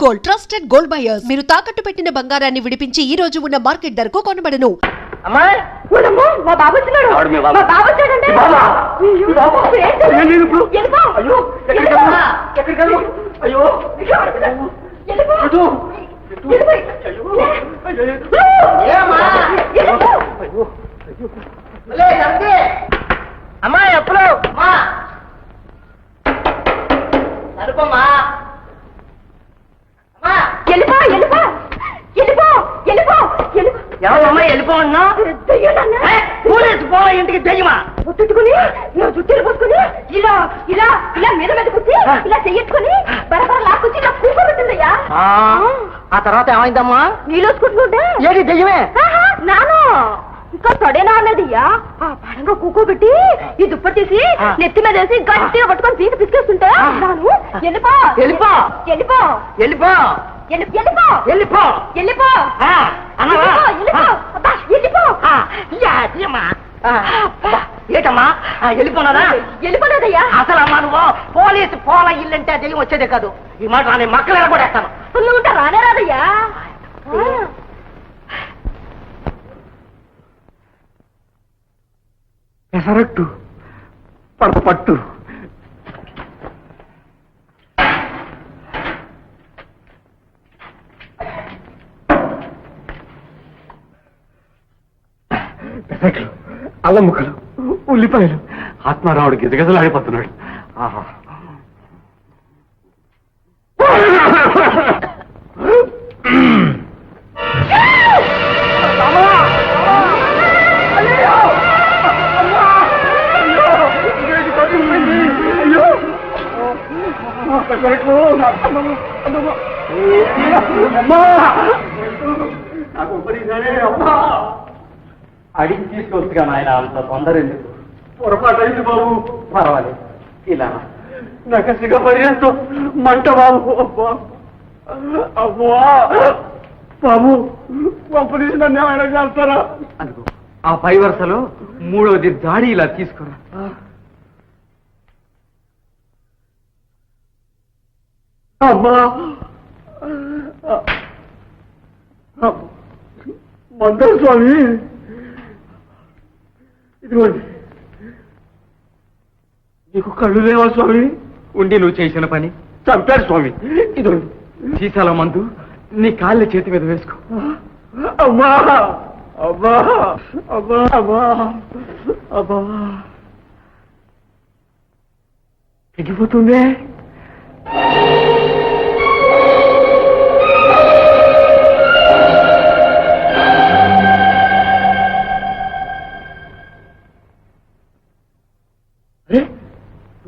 Gold, trusted gold buyers. మీరు తాకట్టు పెట్టిన బంగారాన్ని విడిపించి ఈ రోజు ఉన్న మార్కెట్ ధరకు కొనబడను. అమ్మాయి మా బాబు వచ్చినాడు. మా బాబు వచ్చాడండి. అమ్మాయి ఎప్పుడు సరిపోమ్మా ఎవరమ్మా వెళ్ళిపోన్నా ఇంటికి దెయ్యమా పుట్టుకుని జుట్టులు పోసుకుని ఇలా ఇలా ఇలా మీద మీద కుట్టి ఇలా చెయ్యట్టుకుని బరబర లాక్కొచ్చి ఇలా కూర్చోబెట్టిందయ్యా. ఆ తర్వాత ఏమైందమ్మా? నీళ్ళోసుకుంటుంటే ఏది దెయ్యమే? నాను ఇంకా తొడేనా అన్నదయ్యా. ఆ పడంగా కూకోబెట్టి ఈ దుప్పటి తీసి నెత్తి మీద వేసి గట్టిగా పట్టుకొని తీసి పిసికేస్తుంటే నాను వెళ్ళిపో వెళ్ళిపో వెళ్ళిపో వెళ్ళిపో వెళ్ళిపో వెళ్ళిపో వెళ్ళిపో ఏటమ్మా వెళ్ళిపోనారా? వెళ్ళిపోలేదయ్యా. అసలు అమ్మా నువ్వు పోలీసు పోల ఇల్లంటే దెయ్యం వచ్చేదే కాదు. ఈ మాట నేను మక్కలు ఎరగొడేస్తాను. ఫుల్లుంటా రానే రాదయ్యా. పెసరట్టు పట్టు పెసరట్లు, అల్లం ముక్కలు, ఉల్లిపాయలు. ఆత్మారావుడు గిజగిజలాడిపోతున్నాడు. ఆహా అడిగి తీసుకోవచ్చుగా నాయన, అంత తొందర ఎందుకు? పొరపాటు అయింది బాబు. పర్వాలేదు, ఇలా నకసిగా పర్యంతో మంట బాబు. అబ్బా బాబు, పంపదీసి నన్ను ఏమైనా చేస్తారా? అనుకో, ఆ పై వరుసలో మూడవది దాడి ఇలా తీసుకురా. అమ్మా మందర స్వామి, ఇదిగోండి. నీకు కళ్ళు లేవా స్వామి? ఉండి నువ్వు చేసిన పని చంపాడు స్వామి. ఇదిగోండి సీసాల మందు, నీ కాళ్ళ చేతి మీద వేసుకో. అమ్మా అబ్బా అబ్బా అబ్బా అబ్బా, తెగిపోతుందే.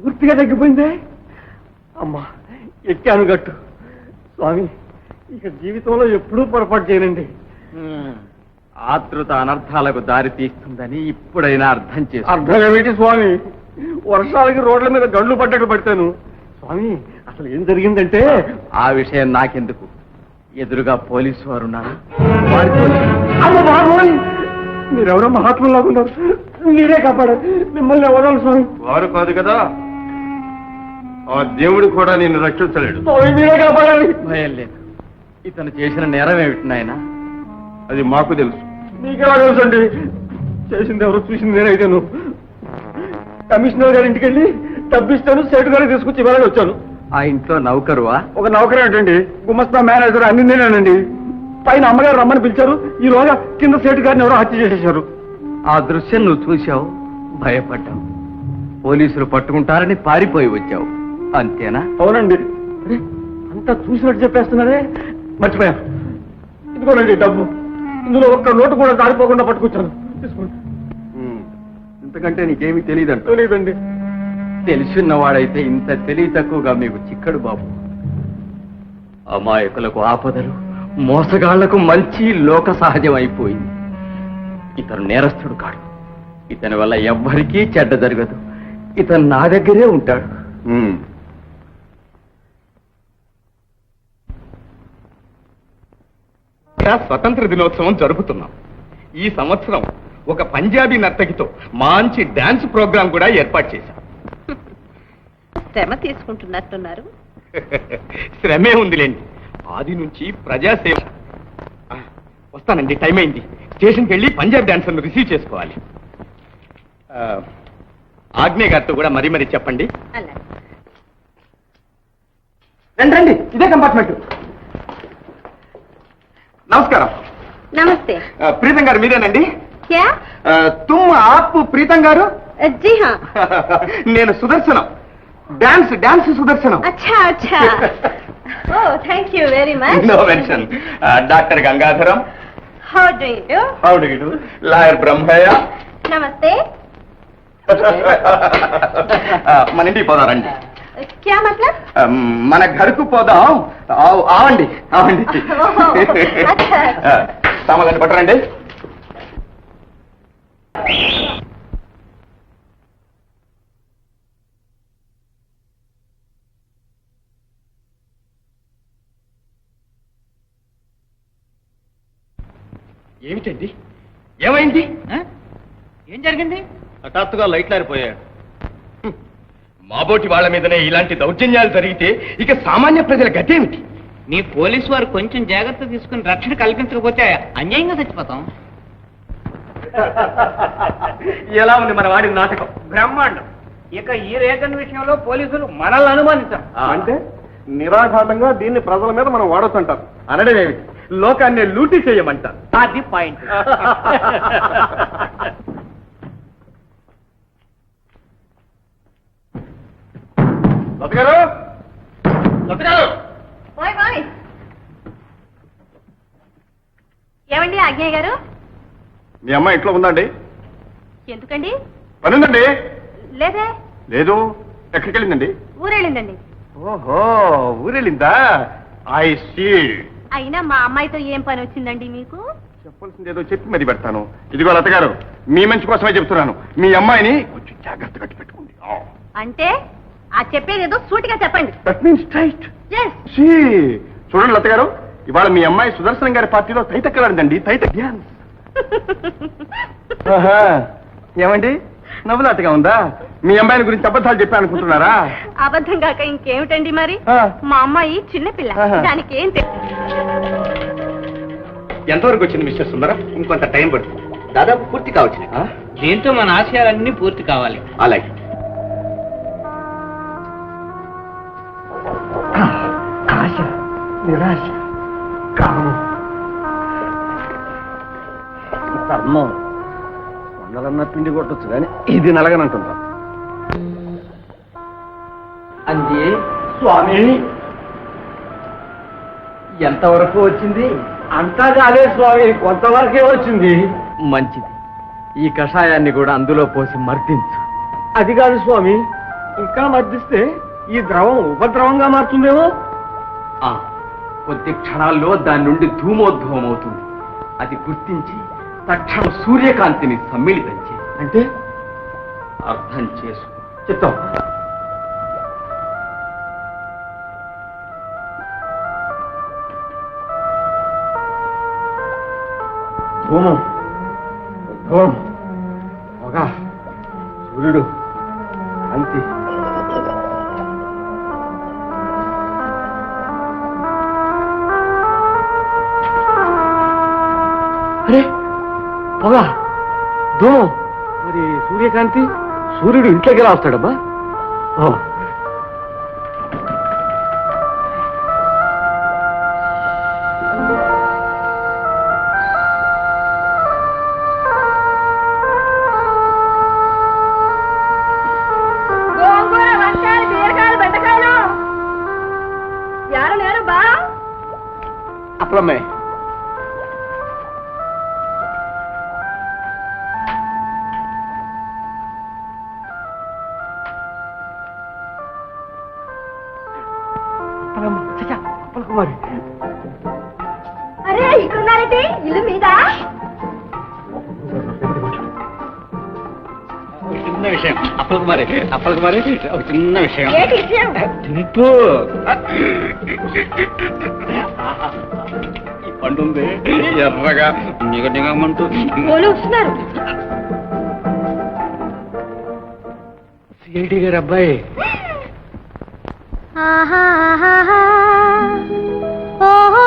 పూర్తిగా తగ్గిపోయిందే. అమ్మా ఎక్కాను గట్టు. స్వామి, ఇక జీవితంలో ఎప్పుడూ పొరపాటు చేయనండి. ఆతృత అనర్థాలకు దారి తీస్తుందని ఇప్పుడైనా అర్థం చేసి. అర్థం ఏమిటి స్వామి? వర్షాలకి రోడ్ల మీద గండ్లు పడ్డట్టు పడతాను. స్వామి, అసలు ఏం జరిగిందంటే, ఆ విషయం నాకెందుకు, ఎదురుగా పోలీసు వారు ఉన్నారు. మీరెవరో మహాత్ములాగా ఉన్నారు. మీరే కాపాడారు. మిమ్మల్ని ఎవరాలి స్వామి? వారు కాదు కదా, ఆ దేవుడు కూడా నిన్ను రక్షించలేడు. మీరే కాపాడాలి. భయం లేదు. ఇతను చేసిన నేరం ఏమిటి నాయన? అది మాకు తెలుసు. మీకెలా తెలుసు అండి? చేసింది ఎవరో చూసింది నేనైతేను. కమిషనర్ గారి ఇంటికి వెళ్ళి డబ్బిస్తాను, సేటు గారికి తీసుకొచ్చి ఇవ్వాలని వచ్చాను. ఆ ఇంట్లో నౌకరువా? ఒక నౌకరు ఏంటండి, గుమస్తా మేనేజర్ అన్ని నేనేనండి. పైన అమ్మగారు రమ్మని పిలిచారు. ఈలోగా కింద సేటు గారిని ఎవరో హత్య చేసేశారు. ఆ దృశ్యం నువ్వు చూశావు, భయపడ్డావు. పోలీసులు పట్టుకుంటారని పారిపోయి వచ్చావు, అంతేనా? అవునండి. అంతా చూసినట్టు చెప్పేస్తున్నారే. మర్చిపోయాను. ఇదిగోనండి డబ్బు. ఇందులో ఒక్క నోటు కూడా దారిపోకుండా పట్టుకొచ్చాను. తీసుకోండి. ఇంతకంటే నీకేమీ తెలియదంట. తెలియదండి. తెలిసిన్నవాడైతే ఇంత తెలివి తక్కువగా మీకు చిక్కడు బాబు. అమాయకులకు ఆపదలు, మోసగాళ్లకు మంచి లోక సహజం అయిపోయింది. ఇతను నేరస్తుడు కాడు. ఇతని వల్ల ఎవ్వరికీ చెడ్డ జరగదు. ఇతను నా దగ్గరే ఉంటాడు. స్వతంత్ర దినోత్సవం జరుపుతున్నాం. ఈ సంవత్సరం ఒక పంజాబీ నర్తకితో మంచి డాన్స్ ప్రోగ్రాం కూడా ఏర్పాటు చేశాం. శ్రమ తీసుకుంటున్నట్టున్నారు. శ్రమే ఉందిలేండి. ఆది నుంచి ప్రజాసేవ. వస్తానండి, టైం అయింది. స్టేషన్కి వెళ్ళి పంజాబ్ డాన్సర్ను రిసీవ్ చేసుకోవాలి. ఆగ్నేయ గారితో కూడా మరీ మరీ చెప్పండి. రండి రండి, ఇదే కంపార్ట్మెంట్. నమస్కారం. నమస్తే. ప్రీతం గారు మీరేనండి? క్యా? తుమ్ ఆప్ ప్రీతం గారు? జీ హా. నేను సుదర్శనం, డాన్స్ డాన్స్ సుదర్శనం. అచ్చా అచ్చా. Oh thank you very much. No mention. Doctor Gangadharam. How do you? How do you do? Lawyer Brahmayya. నమస్తే. మన ఇంటికి పోదారండి. క్యా మతలబ్? మన ఘర్కు పోదాం. ఆవండి ఆవండి. అచ్చా. సామాన్లు పట్టరండి. ఏమిటండి, ఏమైంది? ఏం జరిగింది? హఠాత్తుగా లైట్లు ఆరిపోయాడు. మాబోటి వాళ్ళ మీదనే ఇలాంటి దౌర్జన్యాలు జరిగితే ఇక సామాన్య ప్రజల గతేమిటి? మీ పోలీసు వారు కొంచెం జాగ్రత్త తీసుకుని రక్షణ కల్పించకపోతే అన్యాయంగా చచ్చిపోతాం. ఎలా ఉంది మన వాడి నాటకం? బ్రహ్మాండం. ఇక ఈ రేగన్ విషయంలో పోలీసులు మనల్ని అనుమానించారు. అంటే నిరాఘాటంగా దీన్ని ప్రజల మీద మనం వాడొస్తుంటాం అనడం ఏమిటి? లోకాన్ని లూటీ చేయమంటారు. అది పాయింట్. లత గారు, లత గారు. ఓయ్ ఓయ్. ఏమండి ఆజ్ఞయ్య గారు? మీ అమ్మాయి ఇంట్లో ఉందండి? ఎందుకండి? పని ఉందండి. లేదే. లేదు, ఎక్కడికి వెళ్ళిందండి? ఊరెళ్ళిందండి. ఓహో, ఊరెళ్ళిందా? I see. అయినా మా అమ్మాయితో ఏం పని వచ్చిందండి మీకు? చెప్పాల్సింది ఏదో చెప్పి మరి పెడతాను. ఇదిగో లత గారు, మీ మంచి కోసమే చెప్తున్నాను. మీ అమ్మాయిని కొంచెం జాగ్రత్తగా పెట్టుకోండి. అంటే ఆ చెప్పేది ఏదో సూటిగా చెప్పండి. That means straight. Yes. చూడండి లత గారు, ఇవాళ మీ అమ్మాయి సుదర్శనం గారి పార్టీలో తైతక్కలాడిందండి. తైత డ్యాన్స్. ఏమండి, నవ్వులాటగా ఉందా? మీ అమ్మాయిని గురించి అబద్ధాలు చెప్పాను అనుకుంటున్నారా? అబద్ధం కాక ఇంకేమిటండి మరి? ఆ. మా అమ్మాయి చిన్నపిల్ల, ఆహా. దానికి ఏం ఎంతవరకు వచ్చింది మిస్టర్ సుందరం? ఇంకొంత టైం పడుతుంది. దాదాపు పూర్తి కావచ్చు. దీంతో మన ఆశయాలన్నీ పూర్తి కావాలి. అలాగే. ఆశ, నిరాశ, కామం, కర్మం. వందలన్న పిండి కొట్టచ్చు కానీ ఇది నలగనంటుందా? అంది స్వామి, ఎంతవరకు వచ్చింది? అంతా కాలే స్వామి, కొంతవరకే వచ్చింది. మంచిది, ఈ కషాయాన్ని కూడా అందులో పోసి మర్దించు. అది కాదు స్వామి, ఇంకా మర్దిస్తే ఈ ద్రవం ఉపద్రవంగా మారుతుందేమో. కొద్ది క్షణాల్లో దాని నుండి ధూమోద్భవం అవుతుంది. అది గుర్తించి తక్షణం సూర్యకాంతిని సమ్మిళితం చేయి. అంటే అర్థం చేసుకో. చెప్తాం. ధూమం, ధూమం, పొగ, సూర్యుడు, కాంతి. అరే, పొగ, ధూమం, మరి సూర్యకాంతి. సూర్యుడు ఇంట్లోకి ఎలా వస్తాడబ్బా? గోంగూర, వంకాయలు, బీరకాయలు, బెండకాయలు. యారు లేరు బా? అప్పుడమ్మే అప్పలకుమారి. అరే ఇక్కడున్నారేంటి? ఇల్లు మీద? చిన్న విషయం. అప్పలకుమారి, అప్పలకుమారి, ఒక చిన్న విషయం. ఏంటి విషయం? తింటూ ఈ పండు ఉంది ఎర్రగా నిగనిగమంటూ. వాళ్ళు వస్తున్నారు. సిఐడి గారు అబ్బాయి. ఓహో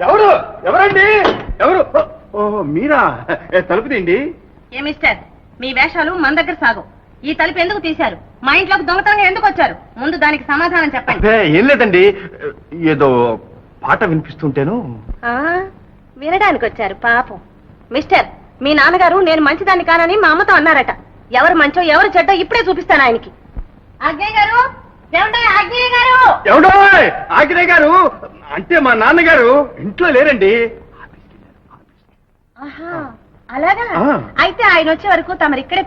ఎవరు ఎవరండి ఎవరు ఓహో మీరా తలుపు తీయండి. ఏ మిస్టర్, మీ వేషాలు మన దగ్గర సాగు. ఈ తలుపు ఎందుకు తీశారు? మా ఇంట్లోకి దొంగతనంగా ఎందుకు వచ్చారు? ముందు దానికి సమాధానం చెప్పండి. అబ్బే, ఏం లేదండి, ఏదో పాట వినిపిస్తుంటేను. వినడానికి వచ్చారు పాపం. మిస్టర్, మీ నాన్నగారు నేను మంచిదాన్ని కానని మా అమ్మతో అన్నారట. ఎవరు మంచో ఎవరు చెడ్డో ఇప్పుడే చూపిస్తాను ఆయనకి. అజ్ఞయ్య గారు, అజ్ఞయ్య గారు, ఎవడో ఆగ్నేయ గారు అంటే మా నాన్నగారు ఇంట్లో లేరండి. అలాగా? అయితే ఆయన వచ్చే వరకు తమరు ఇక్కడే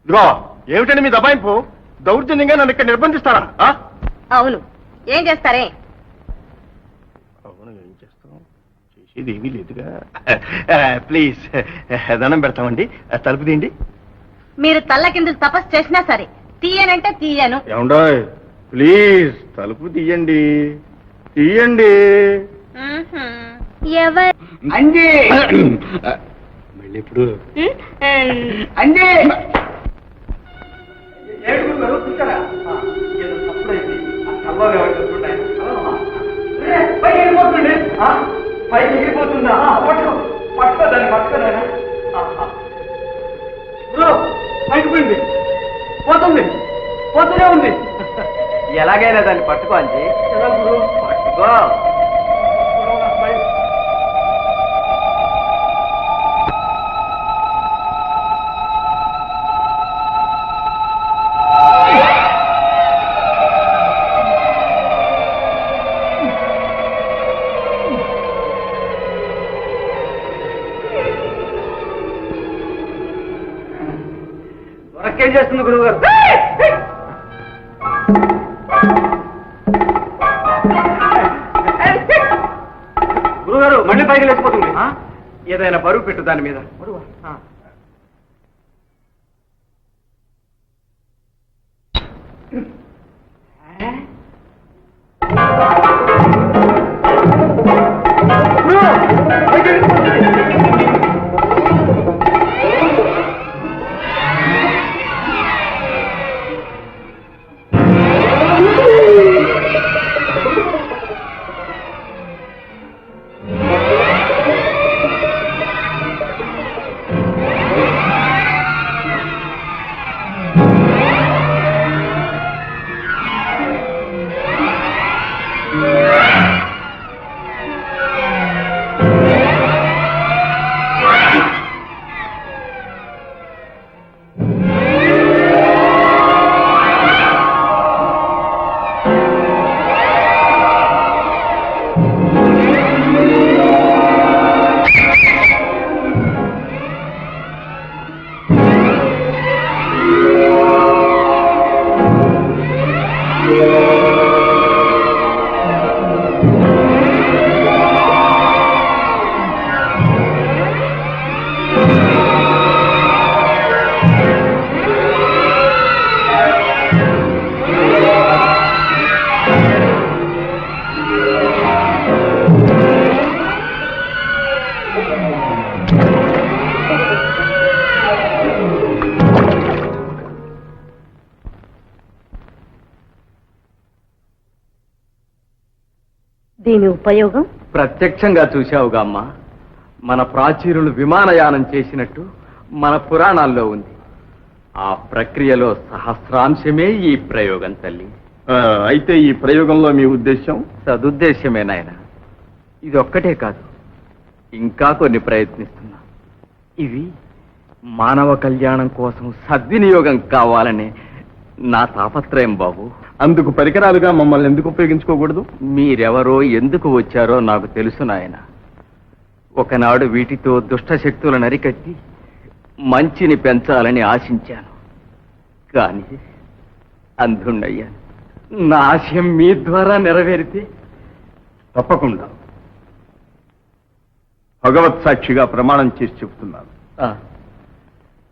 ఇదిగో ఏమిటండి మీ దబాయింపు? దౌర్జన్యంగా నన్ను ఇక్కడ నిర్బంధిస్తారా? అవును, ఏం చేస్తారే? అవును, ఏం చేస్తాం, చేసేది ఏమీ లేదుగా. ప్లీజ్ దండం పెడతామండి, తలుపు తీయండి. మీరు తల్ల కిందలు తపస్సు చేసినా సరే తీయనంటే తీయను. ఏమండోయ్, ప్లీజ్ తలుపు తీయండి, తీయండి. ఎవరు? అంజీ మళ్ళీ ఇప్పుడు అంజీ పైకి ఎగిరిపోతుందా? పట్టుకోదాన్ని పట్టుకోదాన్ని పైకి పోయింది, పోతుంది, పోతూనే ఉంది. ఎలాగైనా దాన్ని పట్టుకో అంజీ, పట్టుకో. ఏం చేస్తుంది గురువు గారు? గురుగారు మళ్ళీ పైకి లేచిపోతుంది. ఏదైనా బరువు పెట్టు దాని మీద. దీని ఉపయోగం ప్రత్యక్షంగా చూశావుగా అమ్మా, మన ప్రాచీనులు విమానయానం చేసినట్టు మన పురాణాల్లో ఉంది. ఆ ప్రక్రియలో సహస్రాంశమే ఈ ప్రయోగం తల్లి. అయితే ఈ ప్రయోగంలో మీ ఉద్దేశం? సదుద్దేశమే నాయన. ఇది ఒక్కటే కాదు, ఇంకా కొన్ని ప్రయత్నిస్తున్నా. ఇవి మానవ కళ్యాణం కోసం సద్వినియోగం కావాలనే నా తాపత్రయం బాబు. అందుకు పరికరాలుగా మమ్మల్ని ఎందుకు ఉపయోగించుకోకూడదు? మీరెవరో ఎందుకు వచ్చారో నాకు తెలుసు నాయన. ఒకనాడు వీటితో దుష్టశక్తులను అరికట్టి మంచిని పెంచాలని ఆశించాను, కానీ అంధుణ్ణయ్యాను. నా ఆశయం మీ ద్వారా నెరవేరితే తప్పకుండా భగవత్ సాక్షిగా ప్రమాణం చేసి చెప్తున్నాను,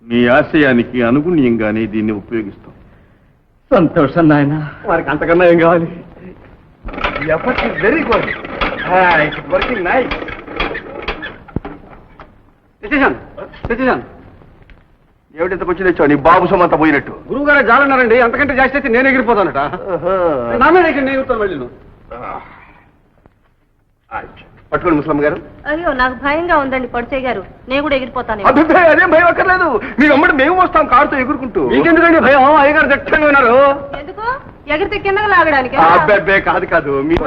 మీ ఆశయానికి అనుగుణ్యంగానే దీన్ని ఉపయోగిస్తాం. సంతోషం నాయన. వారికి అంతకన్నా ఏం కావాలి? Effort is very good, it's working nice. ఏమిటి కొంచెం తెచ్చావు? నీ బాబు సమంత పోయినట్టు. గురువు గారు జాలన్నారండి, అంతకంటే జాస్తి అయితే నేను ఎగిరిపోతానట. నా మీద నేను ఎగురుతాను మళ్ళీ. పట్టుకోండి ముసలమ్మ గారు. అయ్యో నాకు భయంగా ఉందండి పొడిచే గారు, నేను కూడా ఎగిరిపోతాను. అభిప్రాయం అదేం భయం అక్కర్లేదు, మీ వెంబడి మేము వస్తాం కారుతో ఎగురుకుంటూ. మీకెందుకండి భయం? అయ్యగారు దట్టంగా ఉన్నారు. ఎందుకు ఎగిరితే కిందకి లాగడానికి? అబ్బే కాదు కాదు, మీరు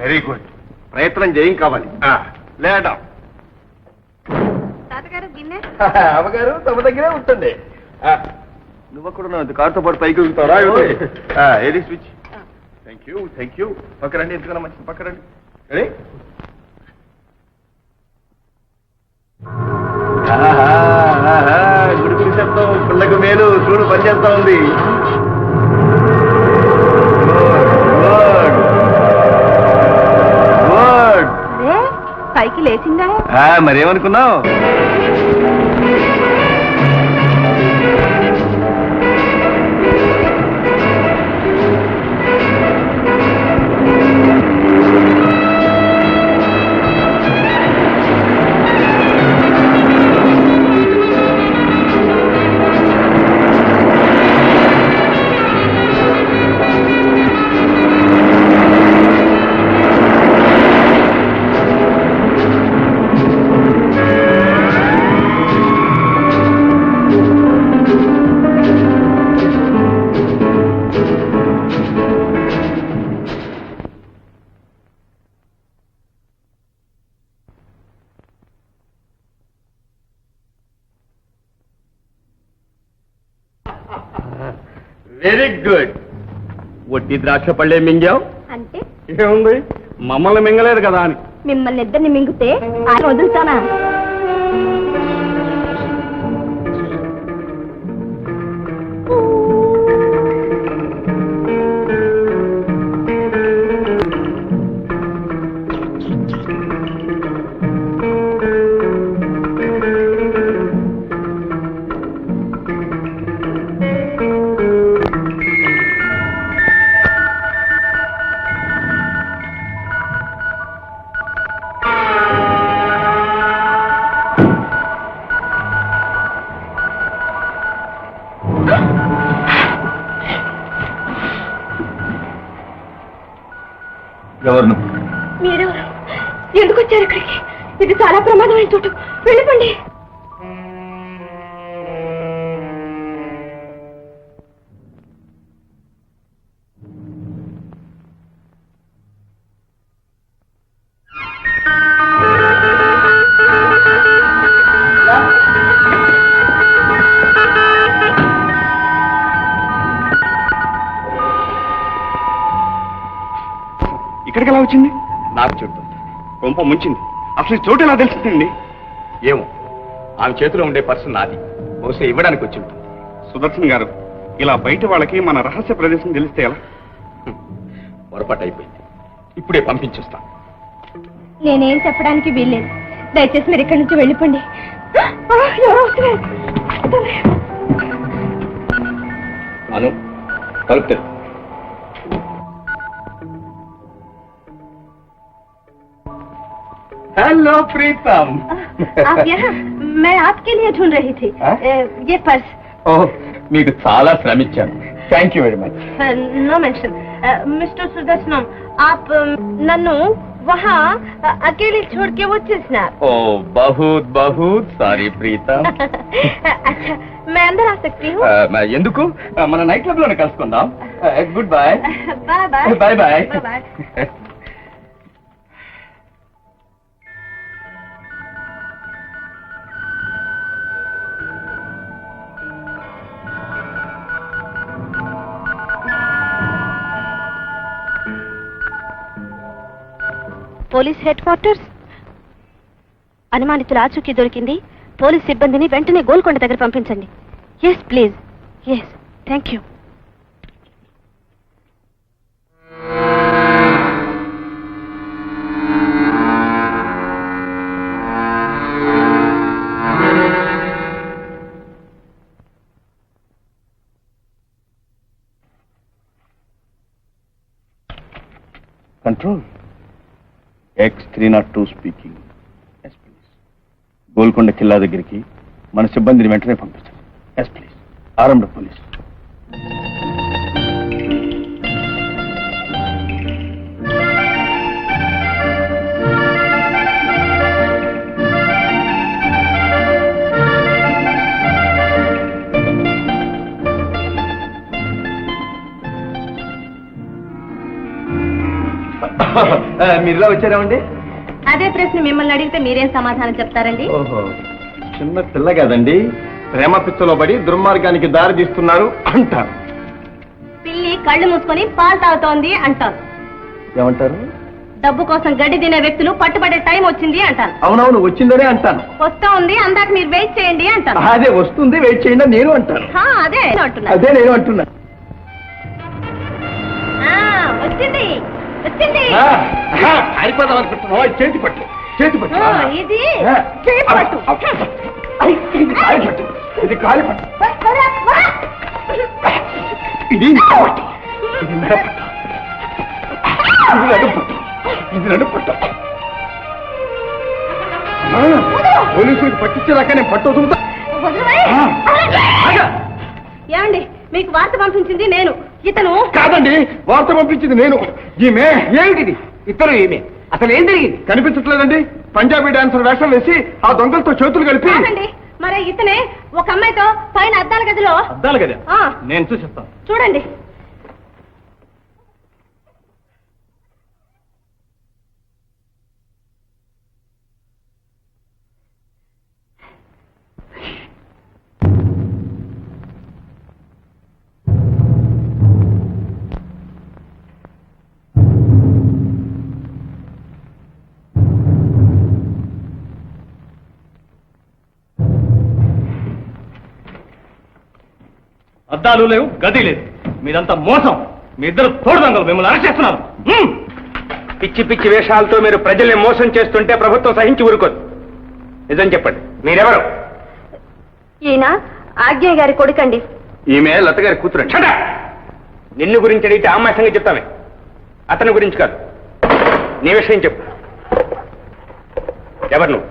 వెరీ గుడ్, ప్రయత్నం చేయం కావాలి. లేటం తాతగారు గిన్నె. అమ్మగారు తమ దగ్గరే ఉంటుంది. నువ్వు కూడా కారుతో పాటు పైకి వెళ్తారా? ఏది స్విచ్? Thank you. పక్కరండి, ఎందుకన్నా మంచిది, పక్కరండి. రెడీ? గుడి శబ్దం, పిల్లకు మేలు, చూడు పనిచేస్తా ఉంది. పైకి లేచిందా? మరేమనుకున్నావు? Very good. వడ్డీ ద్రాక్ష పళ్ళే మింగావు అంటే ఏముంది, మమ్మల్ని మింగలేదు కదా అని. మిమ్మల్ని ఇద్దరిని మింగితే ఆయన వదులుతానా? ఎవరు? మీరు ఎందుకు వచ్చారు ఇక్కడికి? ఇది చాలా ప్రమాదమైన చోటు, వెళ్ళిపోండి. ఇక్కడికి ఎలా వచ్చింది? నాకు చెప్తుంది, కొంప ముంచింది. అసలు ఈ చోటు ఎలా తెలిసిందండి? ఏమో, ఆమె చేతిలో ఉండే పర్సు నాది, బహుశా ఇవ్వడానికి వచ్చి ఉంటుంది. సుదర్శన్ గారు, ఇలా బయట వాళ్ళకి మన రహస్య ప్రదేశం తెలిస్తే ఎలా? పొరపాటు అయిపోయింది, ఇప్పుడే పంపించేస్తాను. నేనేం చెప్పడానికి వీల్లేదు, దయచేసి మీరు ఇక్కడి నుంచి వెళ్ళిపోండి. ఎవరో వస్తున్నారు. అను, కలుపుతారు. हेलो प्रीतम। आप यहाँ? मैं आपके लिए ढूंढ रही थी। ये पर्स। ओह, మీకు చాలా శ్రమించాను. Thank you very much. No mention. Mister Sudarshanam, आप नन्नू वहाँ अकेले छोड़ के वो चीज़ ओ बहुत बहुत సారీ ప్రీతమ్. अच्छा, मैं अंदर आ सकती हूँ? ఎందుకు, మన నైట్ క్లబ్ లోనే కలుసుకుందాం. Goodbye. Bye bye. Bye bye. Bye. Police headquarters. అనుమానితుల ఆచూకీ దొరికింది. పోలీస్ సిబ్బందిని వెంటనే గోల్కొండ దగ్గర పంపించండి. Yes please. Yes, thank you. Control. X302 speaking. Yes please. Golconda కిల్లా దగ్గరికి మన సిబ్బందిని వెంటనే పంపించండి. Yes please. ఆరంభ పోలీసు. మీరులా వచ్చారామండి? అదే ప్రశ్న మిమ్మల్ని అడిగితే మీరేం సమాధానం చెప్తారండి? ఓహో, చిన్న పిల్ల కదండి, ప్రేమ పిచ్చలో పడి దుర్మార్గానికి దారి తీస్తున్నారు అంటారు. పిల్లి కళ్ళు మూసుకొని పాలు తాగుతోంది అంటారు. ఏమంటారు? డబ్బు కోసం గడ్డి తినే వ్యక్తులు పట్టుబడే టైం వచ్చింది అంటాను. అవునవును, వచ్చిందనే అంటాను. వస్తా ఉంది, అందాక మీరు వెయిట్ చేయండి అంటాను. అదే వస్తుంది, వెయిట్ చేయండి నేను అంటాను. అదే అంటున్నా. అదే నేను అంటున్నా. వచ్చింది వచ్చింది. పారిపోదాం అనుకుంటున్నావా? చేతి పట్టు, చేతి పట్టు. ఇది చేతి పట్టు. ఇది కాలి పట్టు, ఇది కాలి పట్టు. ఇది పట్టు, ఇది మెడ పట్టు, ఇది నడుపు పట్టు, ఇది నడుపు పట్టు. పోలీసులకు పట్టించేదాకా నేను పట్టు వదులుతా. ఏమండి, మీకు వార్త పంపించింది నేను. ఇతను కాదండి, వార్త పంపించింది నేను. ఈమె ఏమిటిది? ఇద్దరు ఏమే? అసలు ఏం జరిగింది? కనిపించట్లేదండి. పంజాబీ డాన్సర్ వేషం వేసి ఆ దొంగలతో చేతులు కలిపి. కాదండి, మరి ఇతనే ఒక అమ్మాయితో పైన అద్దాల గదిలో. అద్దాలు కదా, ఆ. నేను చూసిస్తాను. చూడండి. అద్దాలు లేవు, గది లేదు, మీరంతా మోసం. మీ ఇద్దరు తోడుదంగలు, మిమ్మల్ని అరెస్ట్ చేస్తున్నారు. పిచ్చి పిచ్చి వేషాలతో మీరు ప్రజల్ని మోసం చేస్తుంటే ప్రభుత్వం సహించి ఊరుకోదు. నిజం చెప్పండి, మీరెవరు? ఈయన ఆజ్ఞ గారి కొడుకండి. ఈమె లత గారి కూతురు. నిన్ను గురించి అడిగితే ఆమాసంగా చెప్తామే, అతని గురించి కాదు. నీ విషయం చెప్పు. ఎవరు నువ్వు?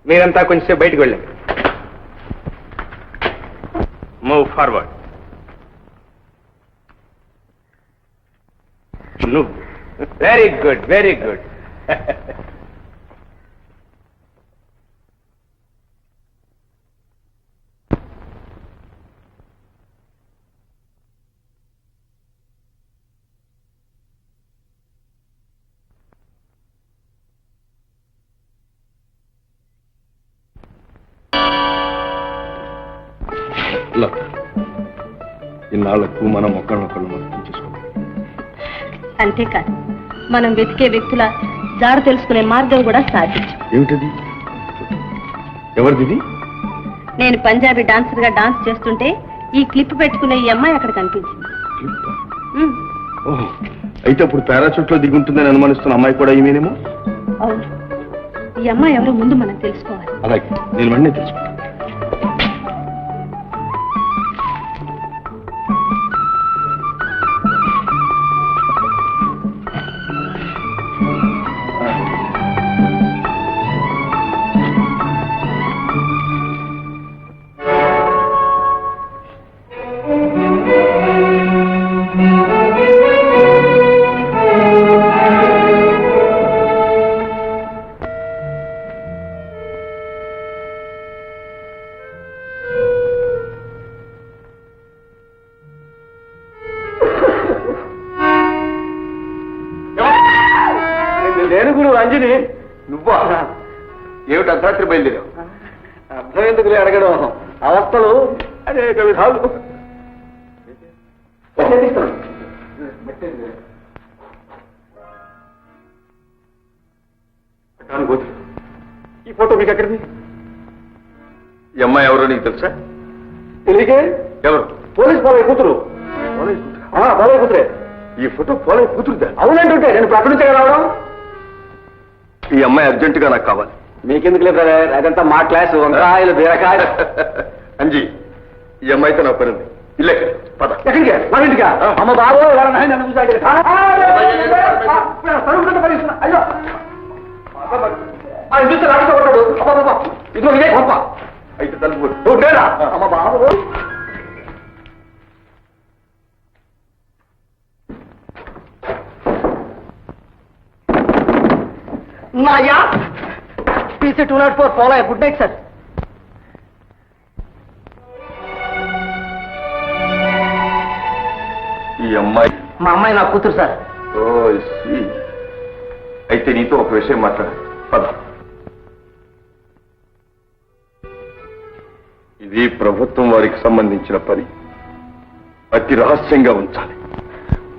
మీరంతా కొంచెంసేపు బయటకు వెళ్ళండి. Move forward. నువ్వు వెరీ గుడ్, వెరీ గుడ్. ఇన్నాళ్లకు మనం ఒకళ్ళొకళ్ళు అర్థం చేసుకోవాలి. అంతేకాదు, మనం వెతికే వ్యక్తుల జాడ తెలుసుకునే మార్గం కూడా సాధించు. ఏమిటది? ఎవరిది? నేను పంజాబీ డాన్సర్ గా డాన్స్ చేస్తుంటే ఈ క్లిప్ పెట్టుకునే ఈ అమ్మాయి అక్కడ కనిపించింది. ఓహో, అయితే అప్పుడు పారాచూట్ లో దిగుంటుందని అనుమానిస్తున్న అమ్మాయి కూడా ఈమెనేమో. అవును, ఈ అమ్మాయి ఎవరో ముందు మనం తెలుసుకోవాలి. అలాగే, నేను వెంటనే తెలుసుకుంటాను. నేను గురు అంజని. నువ్వా? ఏమిటి అర్ధరాత్రి బయలుదేరావు? అర్థం ఎందుకు అడగడం, అవస్థలు అనేక విధాలు. ఈ ఫోటో మీకు ఎక్కడిది? ఈ అమ్మాయి ఎవరో నీకు తెలుసా? తెలియకే. ఎవరు? పోలీస్ బాలయ్య కూతురు. బాలయ్య కూతురే. ఈ ఫోటో బాలయ్య కూతురుదా? అవునంటుంటే నేను ఇప్పుడు అక్కడి నుంచే రావడం. ఈ అమ్మాయి అర్జెంటుగా నాకు కావాలి. మీకెందుకు లేదు, అదంతా మా క్లాసు. వంకాయలు, బీరకాయలు. అంజీ, ఈ అమ్మాయితో నా పని ఉంది. ఇల్లే పద. మన ఇంటికా అమ్మ బాబు నన్ను చూసాడు అయ్యో చూస్తే రాకపోతాడు ఇదిగో ఇదే గొప్ప అయితే తలుపు అమ్మ బాబు నాయా PC 204 follow good night sir. ఈ అమ్మాయి మా అమ్మాయి నా కూతురు సార్. ఓ see. అయితే నీతో ఒక విషయం మాట్లాడాలి. పద. ఇది ప్రభుత్వం వారికి సంబంధించిన పని. అతి రహస్యంగా ఉంచాలి.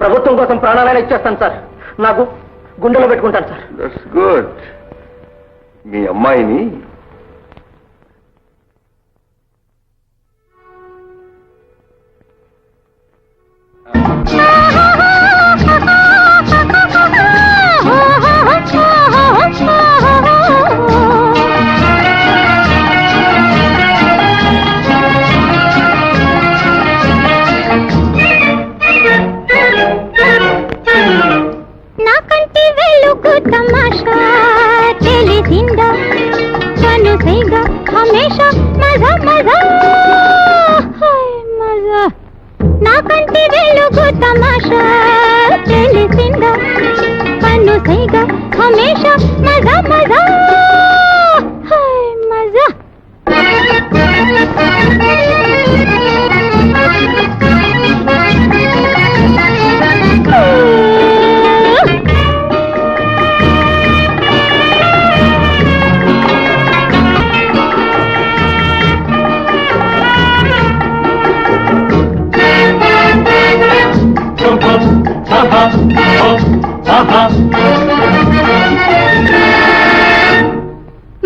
ప్రభుత్వం కోసం ప్రాణాలైనా ఇచ్చేస్తాను సార్. నాకు గుండెలో పెట్టుకుంటాను సార్. That's good. మీ అమ్మాయిని నాకంటి వెలుగు తమాషా తెలిసిందా కనుసైగా హమేషా మజా మజా మజా నాకంటి వెలుగు తమాషా తెలిసిందా కనుసైగా హమేషా మజా మజా మజా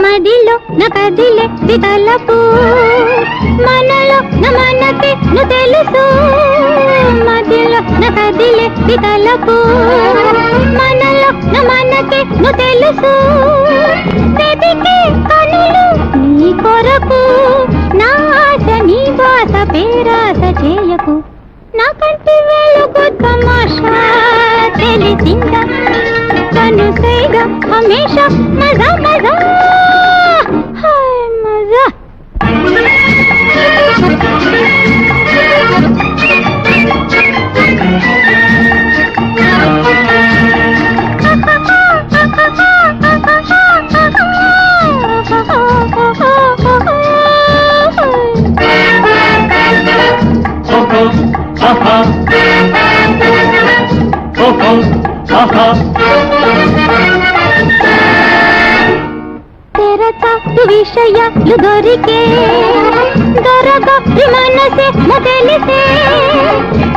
మదిలో నా కదిలే వితలపు మనలో నా మనకి ను తెలుసు మదిలో నా కదిలే వితలపు మనలో నా మనకి ను తెలుసు వెతికే కనులు నీ కొరకు నా ఆశ నీ బాస పేరాస చేయకు నాకంటి వెలుగు తమాషా తెలిసిందా కనుసైగా హమేషా మజా మజా మజా తెరతా విషయాలు దొరికే దొరగా మనసే మొదలిసే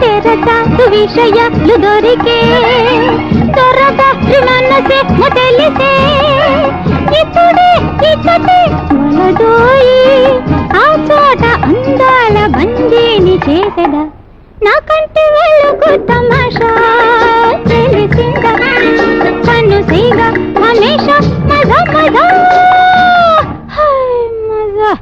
తెరతా విషయాలు దొరికే దొరగా మనసే మొదలిసే ఇప్పుడే ఇచ్చటే మొలదోయి ఆ చోట అందాల బందీని చేసెదా నాకంటి వెలుగు తమాషా తెలిసిందా కనుసైగా హమేషా మజా మజా మజా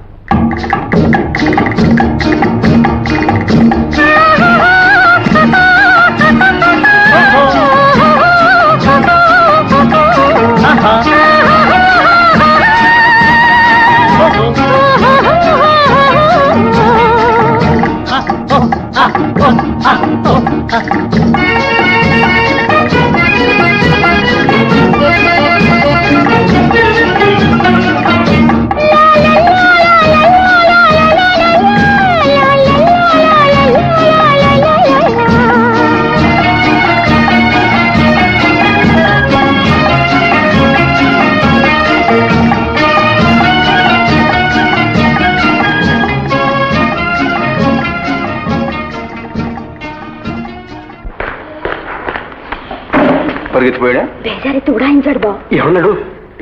పరిగెత్తిపోయాడా? బేజారెత్తి ఉడాయించాడు బాబు. ఏమన్నాడు?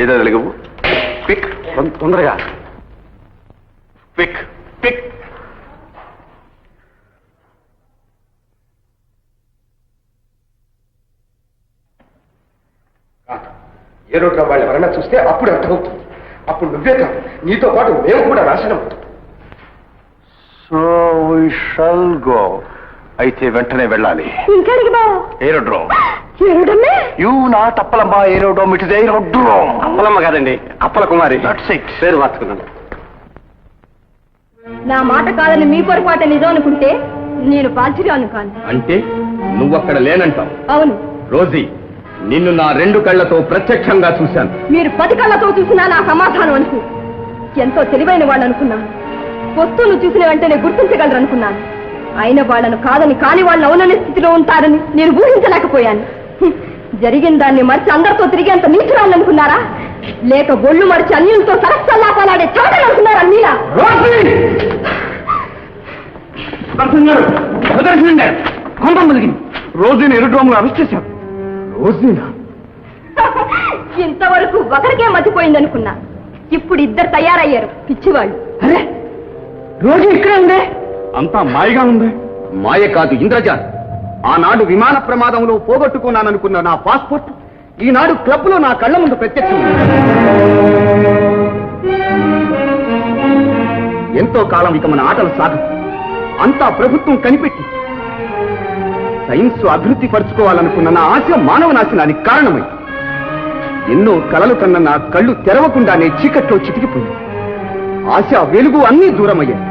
ఏదో వెలుగు పిక్ తొందరగా పిక్ పిక్. ఏ రోజు వాళ్ళ ఎవరైనా చూస్తే అప్పుడు అర్థమవుతుంది. అప్పుడు నువ్వే కాదు నీతో పాటు మేము కూడా నాశనం అవుతాం. So shall go. అయితే వెంటనే వెళ్ళాలి. ఇంకెడికి బావు? ఏరోడ్రోమ్. ఏరుడమ్మే? You not Appalamma, aerodrome. It is aerodrome. Appalamma కాదండి, అప్పల కుమారి. పేరు మార్చుకున్నాను. నా మాట కాదని మీ పొరపాటు నిజం అనుకుంటే నేను బాధ్యురాలు కాను. అంటే నువ్వక్కడ లేనంటావు? అవును. రోజీ, నిన్ను నా 2 కళ్ళతో ప్రత్యక్షంగా చూశాను. మీరు 10 కళ్ళతో చూసినా నా సమాధానం అనుకు. ఎంతో తెలివైన వాళ్ళు అనుకున్నాను. వస్తువులు చూసిన వెంటనే గుర్తించగలరు అనుకున్నాను. అయిన వాళ్ళను కాదని కాని వాళ్ళు అవుననే స్థితిలో ఉంటారని నేను ఊహించలేకపోయాను. జరిగిన దాన్ని మర్చి అందరితో తిరిగేంత నీచురాలనుకున్నారా? లేక ఒళ్ళు మరిచి అన్యులతో సరస్సల్లాపాలాడే చాటలనుకున్నారా? మీరా? రోజుని ఏరోడ్రోమ్ లో అరెస్ట్ చేశారు. రోజీనా? ఇంతవరకు ఒకరికే మతిపోయిందనుకున్నా. ఇప్పుడు 2 తయారయ్యారు పిచ్చివాళ్ళు. అరే, రోజు ఇక్కడే ఉందే. అంతా మాయగా ఉంది. మాయ కాదు, ఇంద్రజాన్. ఆనాడు విమాన ప్రమాదంలో పోగొట్టుకున్నాననుకున్న నా పాస్పోర్ట్ ఈనాడు క్లబ్ లో నా కళ్ళ ముందు ప్రత్యక్షం. ఎంతో కాలం ఇక మన ఆటలు సాగవు. అంతా ప్రభుత్వం కనిపెట్టి సైన్స్ అభివృద్ధి పరుచుకోవాలనుకున్న నా ఆశ మానవ నాశనానికి కారణమై ఎన్నో కలలు కన్న నా కళ్ళు తెరవకుండానే చీకట్లో చితికిపోయింది. ఆశ వెలుగు అన్నీ దూరమయ్యాయి.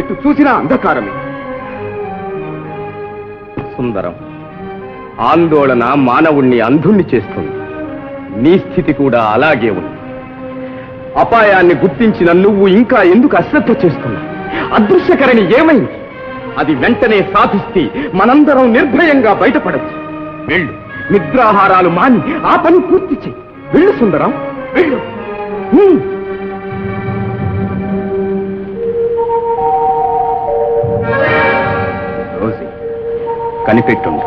ఎటు చూసినా అంధకారమే. సుందరం, ఆందోళన మానవుణ్ణి అంధుణ్ణి చేస్తుంది. నీ స్థితి కూడా అలాగే ఉంది. అపాయాన్ని గుర్తించిన నువ్వు ఇంకా ఎందుకు అశ్రద్ధ చేస్తున్నావు? అదృశ్యకరణి ఏమైంది? అది వెంటనే సాధిస్తే మనందరం నిర్భయంగా బయటపడచ్చు. వెళ్ళు, నిద్రాహారాలు మాని ఆ పని పూర్తి చెయ్యి. వెళ్ళు సుందరం, వెళ్ళు. రోజీ, కనిపెట్టుండు.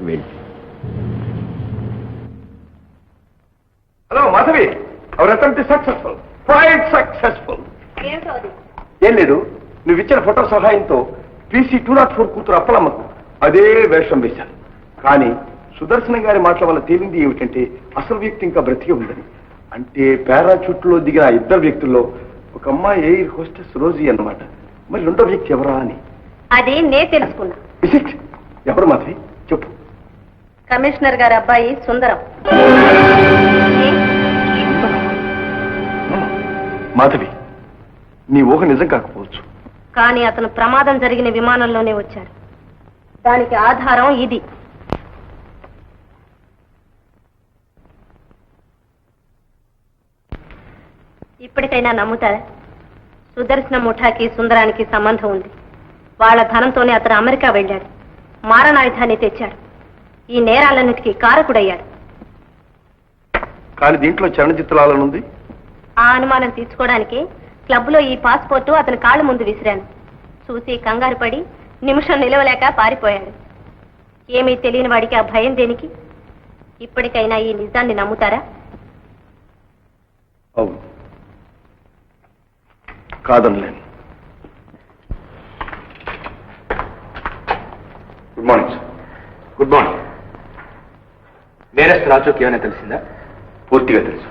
వెళ్ళు. Hello Madhavi, our attempt is successful, quite successful. ఏం లేదు, నువ్వు ఇచ్చిన ఫోటో సహాయంతో PC 204 కూతురు అప్పలమ్మకు అదే వేషం వేశాను. కానీ సుదర్శనం గారి మాటల వల్ల తేలింది ఏమిటంటే అసలు వ్యక్తి ఇంకా బ్రతికి ఉందని. అంటే పారాచూట్ లో దిగిన 2 వ్యక్తుల్లో ఒక అమ్మాయి ఎయిర్ హోస్టెస్ రోజీ అన్నమాట. మరి 2వ వ్యక్తి ఎవరా అని అది నే తెలుసుకున్నా. ఎవరు మాధవి, చెప్పు. కమిషనర్ గారి అబ్బాయి సుందరం. మాధవి, నీ ఊహ నిజం కాకపోవచ్చు. కానీ అతను ప్రమాదం జరిగిన విమానంలోనే వచ్చాడు. దానికి ఆధారం ఇది. ఇప్పటికైనా నమ్ముతారా? సుదర్శన ముఠాకి సుందరానికి సంబంధం ఉంది. వాళ్ళ ధనంతోనే అతను అమెరికా వెళ్ళాడు. మారణాయుధాన్ని తెచ్చాడు. ఈ నేరాలన్నిటికీ కారకుడయ్యాడు. కానీ దీంట్లో చలనచిత్రాలనుంది. ఆ అనుమానం తీసుకోవడానికి క్లబ్లో ఈ పాస్పోర్టు అతని కాళ్ళ ముందు విసిరాను. చూసి కంగారు పడి నిమిషం నిలవలేక పారిపోయాడు. ఏమీ తెలియని వాడికి ఆ భయం దేనికి? ఇప్పటికైనా ఈ నిజాన్ని నమ్ముతారా? అవును, కాదనలేను. Good morning sir. Good morning. నేరస్తు రాజుకి ఏమైనా తెలిసిందా? పూర్తిగా తెలుసు.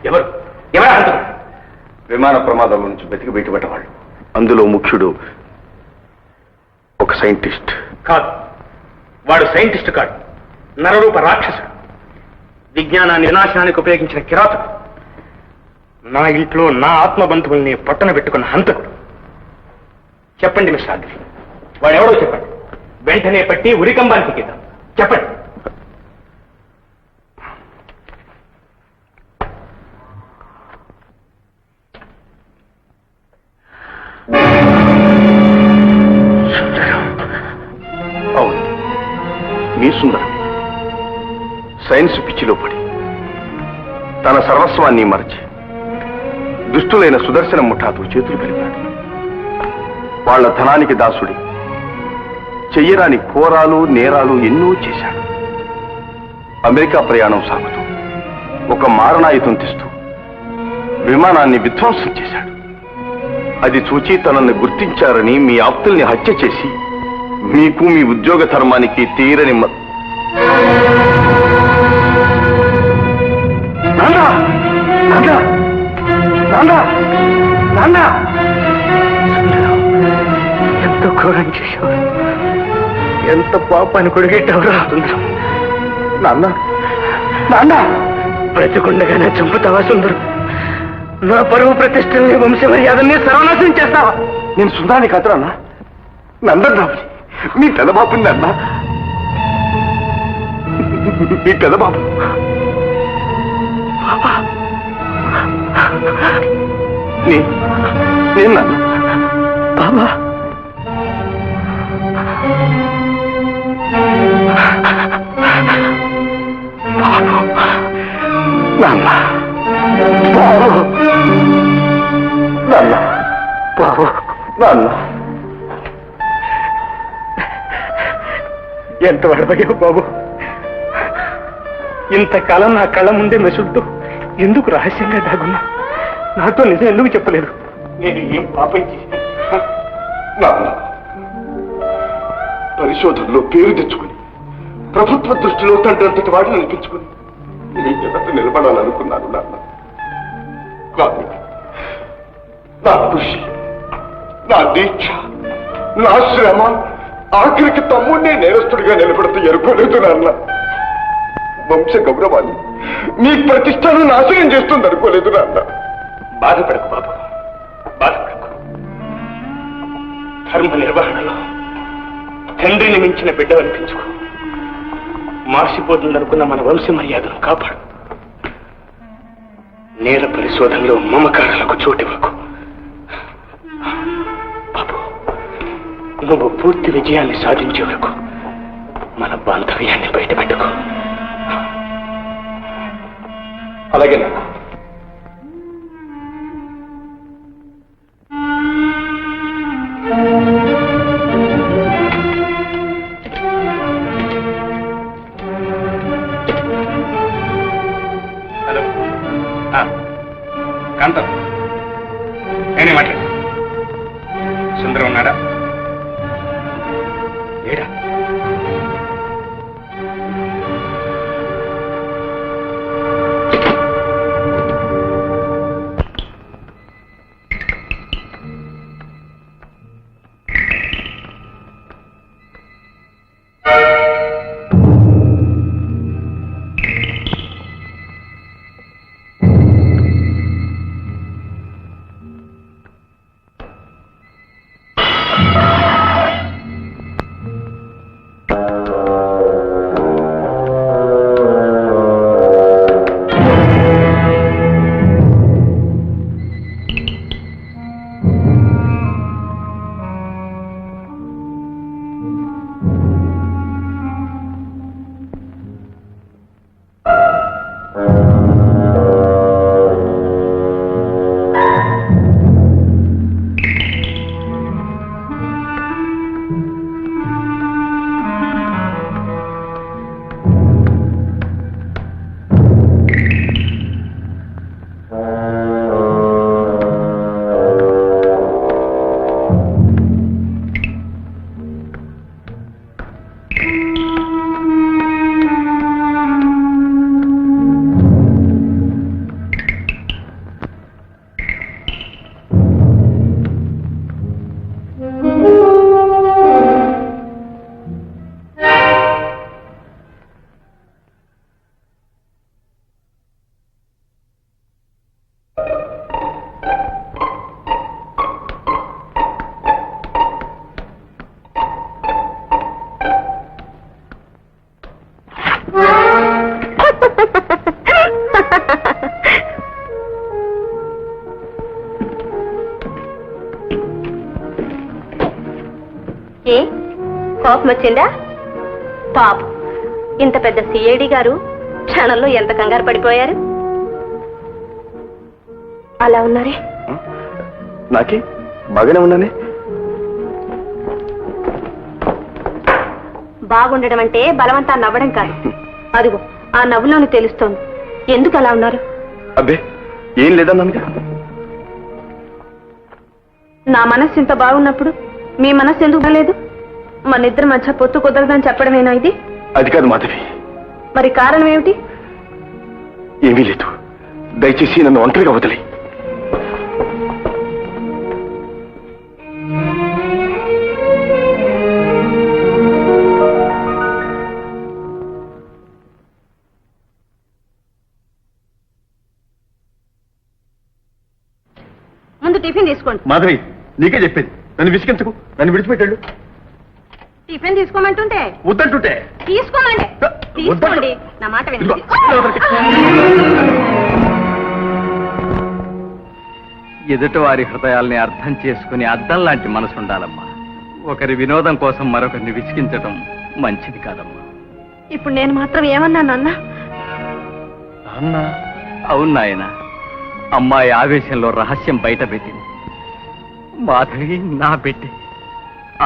ఎవరు ఎవరు అంటారు? విమాన ప్రమాదంలో నుంచి బతికి బయటపడ్డవాళ్ళు. అందులో ముఖ్యుడు ఒక సైంటిస్ట్. కాదు, వాడు సైంటిస్ట్ కాదు, నరరూప రాక్షసుడు. విజ్ఞానాన్ని వినాశనానికి ఉపయోగించిన కిరాతకుడు. నా ఇంట్లో నా ఆత్మబంధువుల్ని పట్టణ పెట్టుకున్న హంతకుడు. చెప్పండి మిస్టర్ ఆగ్లి, వాడెవడో చెప్పండి. వెంటనే పట్టి ఉరికంబానికి కిద్దాం. చెప్పండి. అవును, మీ సుందరం సైన్స్ పిచ్చిలో పడి తన సర్వస్వాన్ని మరచి దుష్టులైన సుదర్శన ముఠాతో చేతులు కలిపాడు. వాళ్ల ధనానికి దాసుడి చెయ్యరాని ఘోరాలు నేరాలు ఎన్నో చేశాడు. అమెరికా ప్రయాణం సాగుతూ ఒక మారణాయుధం తెస్తూ విమానాన్ని విధ్వంసం చేశాడు. అది చూచి తనని గుర్తించారని మీ ఆప్తుల్ని హత్య చేసి మీకు మీ ఉద్యోగ ధర్మానికి తీరని నాన్న నాన్న ఎంత ఘోరం చేశావు, ఎంత పాపాన్ని కొడిగెట్టావురా సుందరం. నాన్న నాన్న బ్రతికుండగానే చంపుతావా సుందరం? నా పరువు ప్రతిష్టల్ని వంశ మర్యాదల్ని సర్వనాశనం చేస్తావా? నేను సుందరాన్ని కాదు అన్న, నందరావు మీ పెదబాబుని అన్న, మీ పెదబాబు. నేను నాన్న బాబా నాన్న బాబు నాన్న బాబు నాన్న ఎంత వడబయ్యావు బాబు. ఇంతకాలం నా కళ్ళ ముందే మెసులుతూ ఎందుకు రహస్యంగా దాగున్నా? నాతో నిజం ఎందుకు చెప్పలేదు? నేను ఏం పాపం చేశాను? పరిశోధనలో పేరు తెచ్చుకుని ప్రభుత్వ దృష్టిలో తండ్రి వాడిని అనిపించుకుని నీ ఎదుట నిలబడాలనుకున్నాను నాన్న. కానీ నా కృషి, నా దీక్ష, నా శ్రమ ఆఖరికి తమ్ముడిని నేరస్తుడిగా నిలబడితే ఎరుకోలేదు నాన్న. వంశ గౌరవాన్ని నీ ప్రతిష్టను నాశనం చేస్తుంది అనుకోలేదు నాన్న. బాధపడకు బాబు, బాధపడకు. ధర్మ నిర్వహణలో తండ్రిని మించిన బిడ్డ అనిపించుకో. మార్చిపోతుందనుకున్న మన వంశ మర్యాదను కాపాడు. నేర పరిశోధనలో మమకారాలకు చోటివ్వకు బాబు. నువ్వు పూర్తి విజయాన్ని సాధించే వరకు మన బాంధవ్యాన్ని బయటపెట్టుకో. అలాగే నాన్న. హలో, కాంతం, నేనే మాట్లాడు. సుందరం ఉన్నాడా? ఏడా? ఏ కోపం వచ్చిందా? పాపం, ఇంత పెద్ద సిఐడి గారు క్షణంలో ఎంత కంగారు పడిపోయారు. అలా ఉన్నారే? నాకే బాగానే ఉన్నానే. బాగుండడం అంటే బలవంతా నవ్వడం కాదు. అదిగో ఆ నవ్వులోని తెలుస్తోంది. ఎందుకు అలా ఉన్నారు? అబ్బే ఏం లేదన్నానుగా. నా మనస్సు ఇంత బాగున్నప్పుడు మీ మనస్సు ఎందుకు బాలేదు? మన ఇద్దరి మధ్య పొత్తు కుదరదని చెప్పడమేనా ఇది? అది కాదు మాధవి. మరి కారణం ఏమిటి? ఏమీ లేదు, దయచేసి నన్ను ఒంటరిగా వదిలి. ముందు టిఫిన్ తీసుకోండి. మాధవి నీకే చెప్పేది, నన్ను విసిగించకు, నన్ను విడిచిపెట్టాడు. టిఫిన్ తీసుకోమంటుంటే వద్దంటుంటే తీసుకోమండి. తీసుకోండి, నా మాట ఇదిగో. వినండి. ఎదుటి వారి హృదయాల్ని అర్థం చేసుకుని అద్దం లాంటి మనసు ఉండాలమ్మా. ఒకరి వినోదం కోసం మరొకరిని విసిగించడం మంచిది కాదమ్మా. ఇప్పుడు నేను మాత్రం ఏమన్నా నాన్న? అవును నాయన, అమ్మాయి ఆవేశంలో రహస్యం బయట పెట్టింది. మాధవి నా బిడ్డ,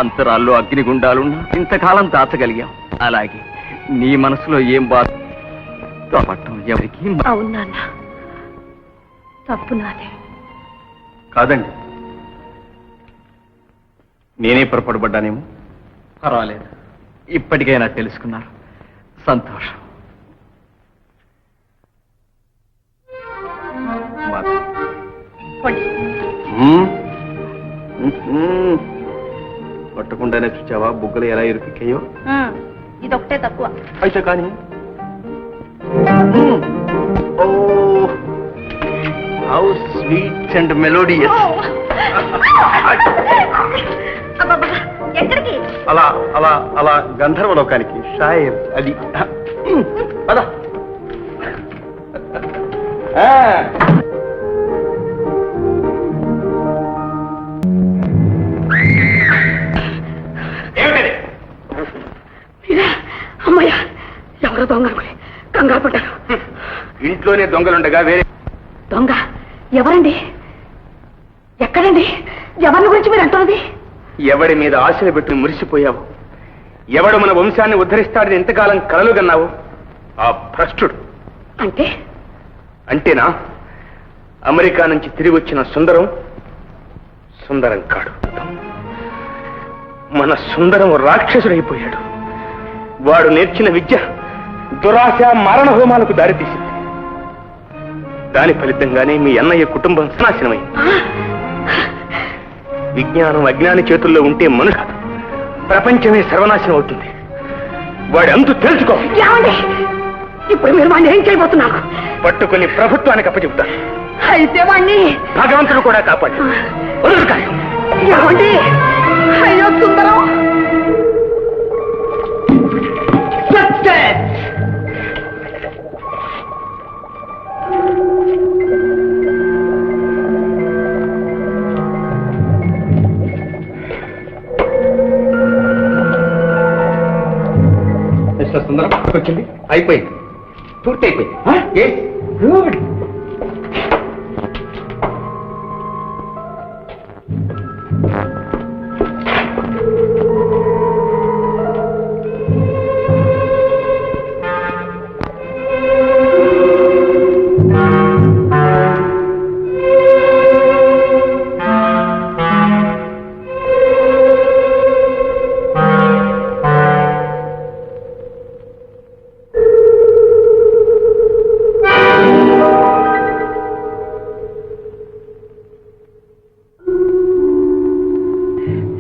అంతరాల్లో అగ్నిగుండాలున్నా ఇంతకాలం దాచగలిగాం. అలాగే నీ మనసులో ఏం బాధ పట్టం ఎవరికి అవును నాన్న, తప్పు నాదే. కాదండి, నేనే పొరపడబడ్డానేమో. పర్వాలేదు, ఇప్పటికైనా తెలుసుకున్నారు, సంతోషం. మాధవి. పోండి. పట్టకుండానే చూచావా బుగ్గలు ఎలా ఇరుకిక్కయ్యో? ఇదొకటే తక్కువ. అయితే కానీ హౌ స్వీట్ అండ్ మెలోడియస్. అబ్బబ్బా, ఎక్కడికి? అలా అలా అలా గంధర్వ లోకానికి షాయర్ అది. పద. అమ్మయ్య, ఎవరో దొంగ అనుకుని కంగారు పడ్డాను. ఇంట్లోనే దొంగలుండగా వేరే దొంగ ఎవరండి? ఎక్కడండి? ఎవరిని గురించి మీరు అంటున్నది? ఎవడి మీద ఆశలు పెట్టి మురిసిపోయావు, ఎవడు మన వంశాన్ని ఉద్ధరిస్తాడని ఎంతకాలం కలలు కన్నావు, ఆ భ్రష్టుడు. అంటే అంటేనా? అమెరికా నుంచి తిరిగి వచ్చిన సుందరం సుందరం కాడు. మన సుందరం రాక్షసుడైపోయాడు. వాడు నేర్చిన విద్య దురాశ మరణ హోమాలకు దారితీసింది. దాని ఫలితంగానే మీ అన్నయ్య కుటుంబం నాశనమైంది. విజ్ఞానం అజ్ఞాని చేతుల్లో ఉంటే మనుషు ప్రపంచమే సర్వనాశనం అవుతుంది. వాడి అంతు తెలుసుకో. ఇప్పుడు మీరు వాడిని ఏం చేయబోతున్నారు? పట్టుకుని ప్రభుత్వానికి అప్పచెబుతాను. అయితే వాడిని భగవంతుడు కూడా కాపాడు. ఏమండి? అయ్యో సుందరం, సుందరం వచ్చింది, అయిపోయింది, పూర్తి అయిపోయింది. Good.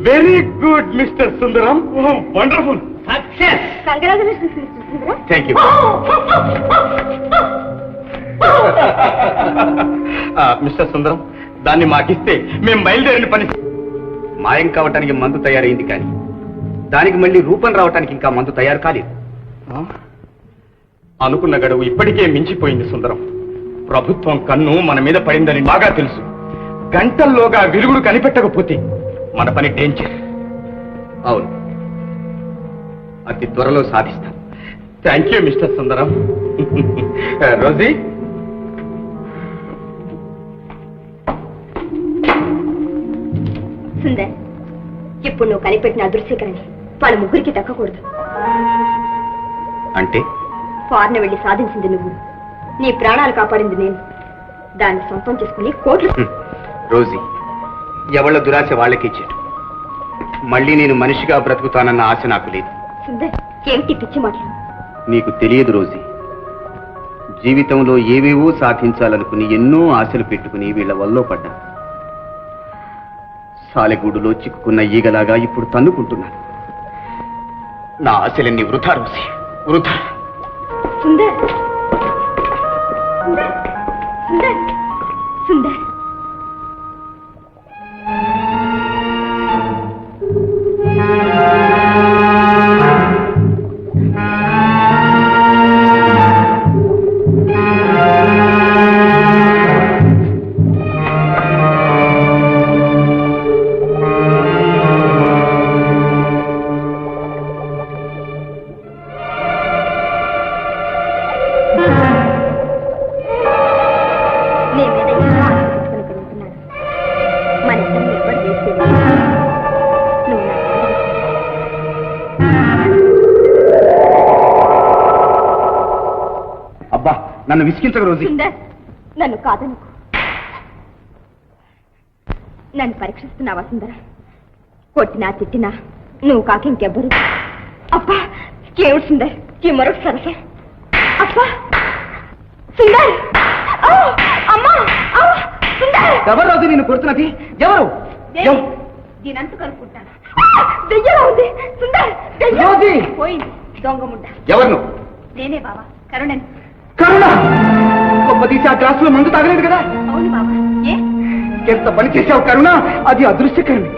Very good mister Sundaram, wonderful success. Congratulations Sundaram. Thank you. Mister Sundaram, దాన్ని మాకిస్తే మేము బయలుదేరిన పని. మాయం కావటానికి మందు తయారైంది, కానీ దానికి మళ్ళీ రూపం రావటానికి ఇంకా మందు తయారు కాలేదు. అనుకున్న గడువు ఇప్పటికే మించిపోయింది సుందరం. ప్రభుత్వం కన్ను మన మీద పడిందని బాగా తెలుసు. గంటల్లోగా విరుగుడు కనిపెట్టకపోతే మన పని డేంజర్. అవును, అతి త్వరలో సాధిస్తాం. Thank you mister Sundaram. Rosie, Sundar, ఇప్పుడు నువ్వు కనిపెట్టిన అదృశ్యకరని వాళ్ళ ముగ్గురికి దక్కకూడదు. అంటే ఫారెన్ వెళ్ళి సాధించింది నువ్వు, నీ ప్రాణాలు కాపాడింది నేను. దాన్ని సొంతం చేసుకుని కోట్లు. రోజీ, ఎవళ్ళ దురాశ వాళ్ళకి ఇచ్చేటు. మళ్ళీ నేను మనిషిగా బ్రతుకుతానన్న ఆశ నాకు లేదు. సుందర్, ఏమిటి పిచ్చి మాటలు? నీకు తెలియదు రోజీ, జీవితంలో ఏవేవో సాధించాలనుకుని ఎన్నో ఆశలు పెట్టుకుని వీళ్ళ వల్లో పడ్డా. సాలెగూడులో చిక్కుకున్న ఈగలాగా ఇప్పుడు తన్నుకుంటున్నాను. నా ఆశలన్నీ వృధా రోజీ, వృధా. సుందర్, సుందర్, సుందర్, సుందర్. నన్ను విసిగించక రోజీ. సుందర్, నన్ను కాదనుకో. నన్ను పరీక్షిస్తున్నావా సుందర? కొట్టినా తిట్టినా నువ్వు కాక ఇంకెవ్వరు. అబ్బా ఏమిటి సుందర్ ఈ మరొక సరస? అబ్బా సుందర్! అమ్మా! సుందర్! ఎవరు రోజు నిన్ను కొడుతున్నది? ఎవరు? దీనంతు కనుక్కుంటాను. దెయ్యలా ఉంది సుందర్! రోజీ! పోయింది దొంగ ముండ. ఎవరు? నేనే బావా, కరుణని. కరుణ! గొప్ప తీసి ఆ గ్లాసులో మందు తాగలేదు కదా? అవును బావా. ఏ ఎంత పని చేశావు కరుణ, అది అదృష్టకరమే.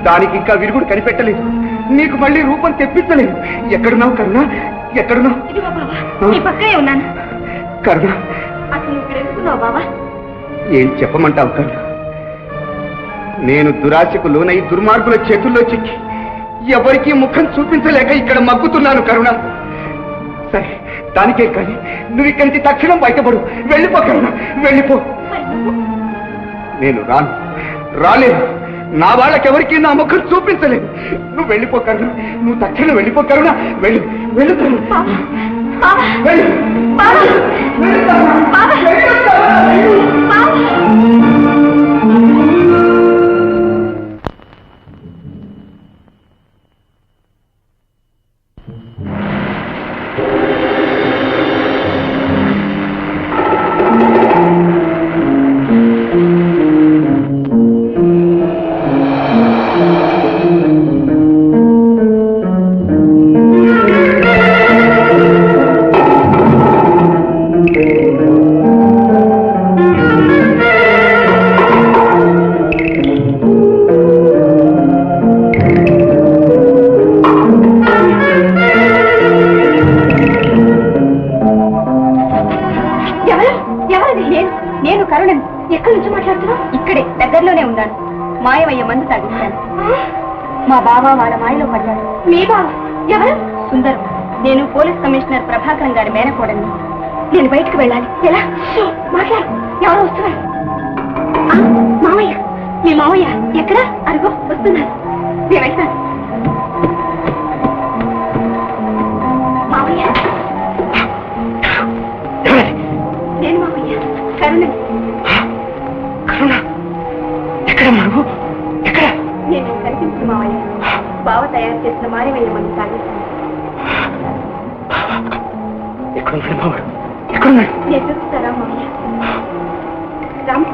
దానికి ఇంకా విరుగుడు కనిపెట్టలేదు, నీకు మళ్ళీ రూపం తెప్పించలేదు. ఎక్కడున్నావు కరుణ? ఎక్కడున్నావు? ఇదిగో బావా, నీ పక్కనే ఉన్నాను. కరుణ, అసలు నువ్వు ఇక్కడ ఎందుకున్నావు బావా? ఏం చెప్పమంటావు కరుణ? నేను దురాశకు లోనై దుర్మార్గుల చేతుల్లో చిక్కి ఎవరికీ ముఖం చూపించలేక ఇక్కడ మగ్గుతున్నాను కరుణ. సరే, దానికే కానీ నువ్వు ఇక్కడి నుంచి తక్షణం బయటపడు. వెళ్ళిపో కరుణ, వెళ్ళిపో. నేను రాలేదు. నా వాళ్ళకెవరికి నా ముఖం చూపించలేదు. నువ్వు వెళ్ళిపో కరుణ, నువ్వు తక్షణం వెళ్ళిపో కరుణ. వెళ్ళు కరుణ. వెళ్ళు. నేను కరుణని. ఎక్కడి నుంచి మాట్లాడుతున్నావు? ఇక్కడే దగ్గరలోనే ఉన్నాను. మాయమయ్య మందు తాగిస్తాను. మా బావ వాళ్ళ మాయలో పడ్డాడు. మీ బావ ఎవరు? సుందర్. నేను పోలీస్ కమిషనర్ ప్రభాకరన్ గారి మేనకోడని. నేను బయటకు వెళ్ళాలి. ఎలా? మాట్లాడు. ఎవరు వస్తున్నారు? మామయ్య. మీ మామయ్య ఎక్కడ? అరుగో వస్తున్నారు. నేను వెళ్తాను. మామయ్య. నేను మామయ్య కరుణ. ఎక్కడ మరుగు? ఎక్కడ? నేను కనిపించిన మామయ్య బావ తయారు చేసిన మాయమయ్య మందు తాగేస్తాను. ఎక్కడున్నాడు బాబు? ఎక్కడున్నాడు? నేను చూస్తారా మామయ్య? రామ్.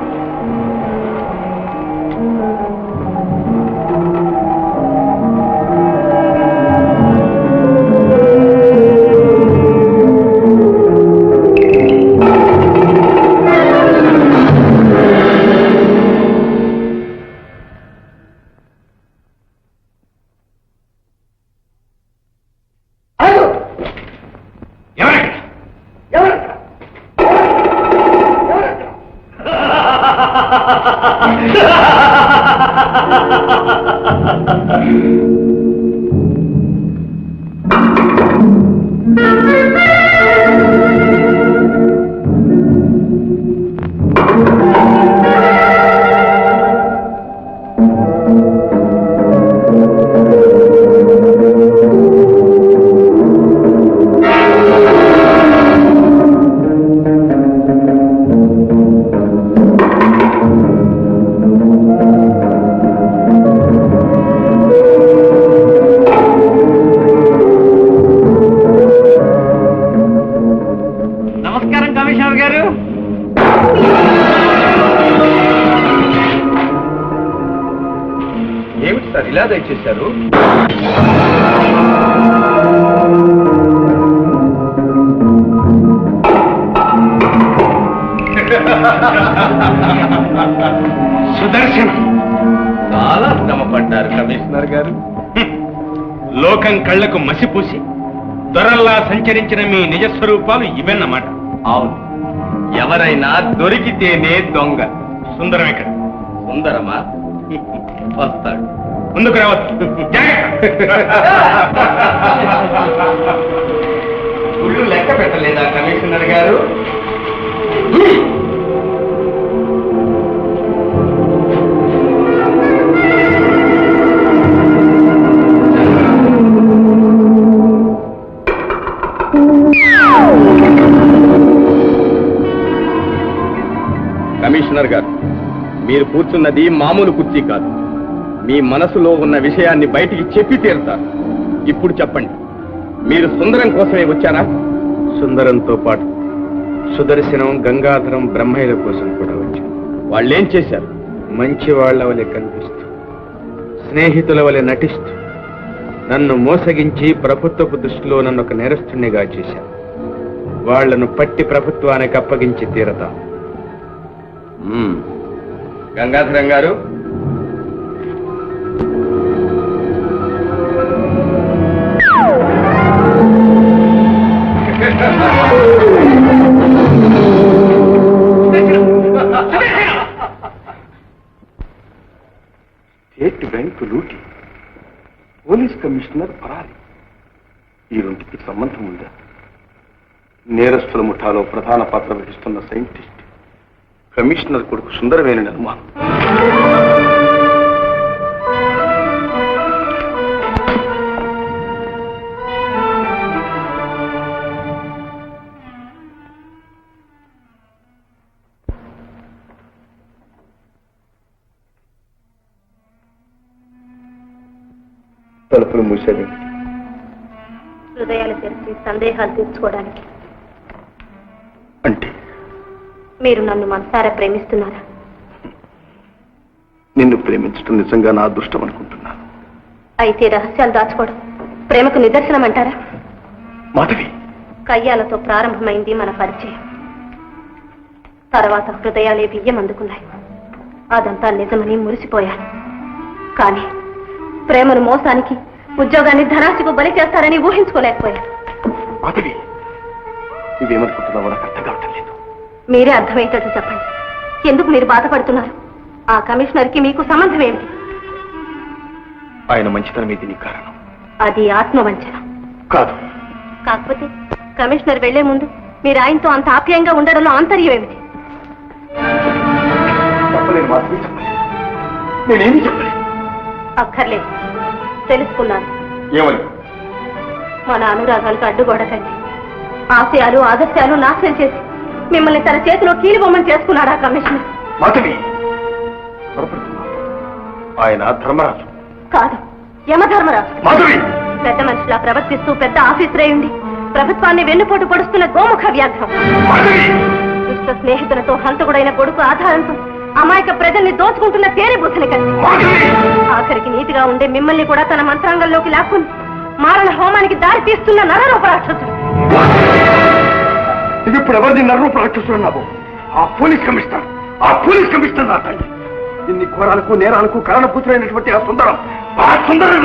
ఇలా దయచేశారు. సుదర్శన, చాలా శ్రమపడ్డారు కమిషనర్ గారు. లోకం కళ్లకు మసిపూసి దొరల్లా సంచరించిన మీ నిజస్వరూపాలు ఇవన్నమాట. అవును, ఎవరైనా దొరికితేనే దొంగ. సుందరం ఎక్కడ? సుందరమా? వస్తాడు. ముందుకు రావద్దు. గుళ్ళు లెక్క పెట్టలేదా కమిషనర్ గారు? కమిషనర్ గారు, మీరు కూర్చున్నది మామూలు కుర్చీ కాదు. మీ మనసులో ఉన్న విషయాన్ని బయటికి చెప్పి తీరుతారు. ఇప్పుడు చెప్పండి, మీరు సుందరం కోసమే వచ్చారా? సుందరంతో పాటు సుదర్శనం, గంగాధరం, బ్రహ్మయ్యల కోసం కూడా వచ్చాను. వాళ్ళేం చేశారు? మంచి వాళ్ల వలె కనిపిస్తూ, స్నేహితుల వలె నటిస్తూ, నన్ను మోసగించి ప్రభుత్వపు దృష్టిలో నన్ను ఒక నేరస్తునిగా చేశాను. వాళ్లను పట్టి ప్రభుత్వానికి అప్పగించి తీరతాం. గంగాధరం గారు, స్టేట్ బ్యాంకు లూటి, పోలీస్ కమిషనర్ పరారి, ఈ రెండింటికి సంబంధం ఉందా? నేరస్తుల ముఠాలో ప్రధాన పాత్ర వహిస్తున్న సైంటిస్ట్ కమిషనర్ కొడుకు సుందరమేనని అనుమానం. తలుపులు మూసేది హృదయాలు తెరిచి సందేహాలు తీర్చుకోవడానికి. అంటే మీరు నన్ను మనసారా ప్రేమిస్తున్నారా? నిన్ను ప్రేమించడం నిజంగా నా అదృష్టం అనుకుంటున్నాను. అయితే రహస్యాలు దాచుకోవడం ప్రేమకు నిదర్శనం అంటారా? మాధవి, కయ్యాలతో ప్రారంభమైంది మన పరిచయం. తర్వాత హృదయాలే బియ్యం అందుకున్నాయి. అదంతా నిజమని మురిసిపోయాను. కానీ ప్రేమను మోసానికి, ఉద్యోగాన్ని ధనాశకు బలి చేస్తారని ఊహించుకోలేకపోయాను. మాధవి, నువ్వేమనుకుంటున్నావో నాకు అర్థం కావటం లేదు. మీరే అర్థమయ్యేటట్టు చెప్పండి. ఎందుకు మీరు బాధపడుతున్నారు? ఆ కమిషనర్కి మీకు సంబంధం ఏమిటి? ఆయన మంచితనం ఇది నీ కారణం. అది ఆత్మవంచన కాదు. కాకపోతే కమిషనర్ వెళ్లే ముందు మీరు ఆయనతో అంత ఆప్యాయంగా ఉండడంలో ఆంతర్యం ఏమిటి? చెప్పలేదు మాధవి, చెప్పలేదు. నేనేమీ చెప్పలేదు. అక్కర్లేదు, తెలుసుకున్నాను. ఏమని? మన అనురాగాలకు అడ్డుగోడ కట్టి ఆశయాలు, ఆదర్శాలు నాశనం చేసి మిమ్మల్ని తన చేతిలో కీలుబొమ్మని చేసుకున్నాడా కమిషనర్? మాధవి, ఆయన ధర్మరాజు కాదు, యమధర్మరాజు. మాధవి, పెద్ద మనిషిలా ప్రవర్తిస్తూ పెద్ద ఆఫీసరే ఉండి ప్రభుత్వాన్ని వెన్నుపోటు పొడుస్తున్న గోముఖ వ్యాఘ్రం. దుష్ట స్నేహితులతో హంతకుడైన కొడుకు ఆధారంతో అమాయక ప్రజల్ని దోచుకుంటున్న తేనె బుసని కలిసి ఆఖరికి నీతిగా ఉండే మిమ్మల్ని కూడా తన మంత్రాంగంలోకి లాక్కుని మారణ హోమానికి దారి తీస్తున్న నరరూప రాక్షసుడు. ఇప్పుడు ఎవరిది నరరూప రాక్షసుడు అన్నావు? ఆ పోలీస్ కమిషనర్ నా తండ్రి. ఇన్ని ఘోరాలకు, నేరాలకు కారణపూతులైనటువంటి ఆ సుందరం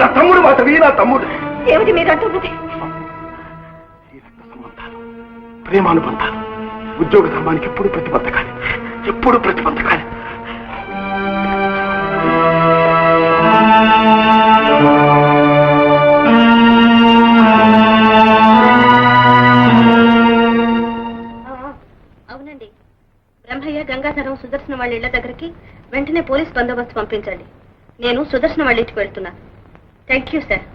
నా తమ్ముడు. మాధవి, నా తమ్ముడు. ఏమిటి మీరు అంటున్నది? ఈ రక్త సంబంధాలు, ప్రేమానుబంధాలు, ఉద్యోగ ధర్మానికి ఎప్పుడు ప్రతిబద్ధకాలి. అవునండి, బ్రహ్మయ్య, గంగాధరం, సుదర్శన వాళ్ళ ఇళ్ల దగ్గరికి వెంటనే పోలీస్ బందోబస్తు పంపించండి. నేను సుదర్శన వాళ్ళ ఇంటికి వెళ్తున్నాను. Thank you sir.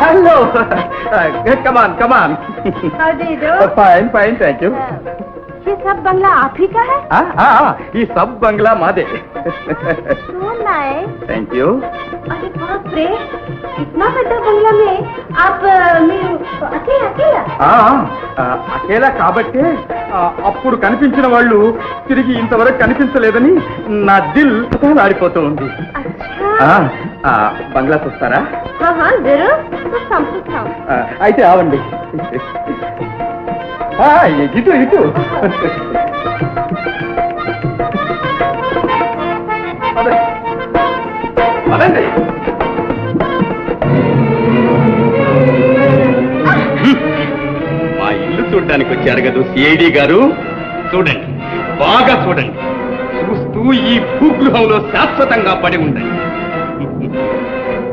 Hello. Come on. How do you do? Fine, thank you. ये सब बंगला आप ही का है? ఈ సబ్ బంగ్లా మాదే. So nice. Thank you. अरे बाप रे, इतना बड़ा बंगला में आप अकेला? అకేలా కాబట్టే అప్పుడు కనిపించిన వాళ్ళు తిరిగి ఇంతవరకు కనిపించలేదని నా దిల్ ఆడిపోతూ ఉంది. अच्छा. బంగ్లా చూస్తారా? हाँ जरूर, तो संपूर्ण. అయితే ఆవండి. ఇటు అదండి. మా ఇల్లు చూడడానికి వచ్చారు కదా సిఐడి గారు. చూడండి, బాగా చూడండి. చూస్తూ ఈ భూగృహంలో శాశ్వతంగా పడి ఉండండి.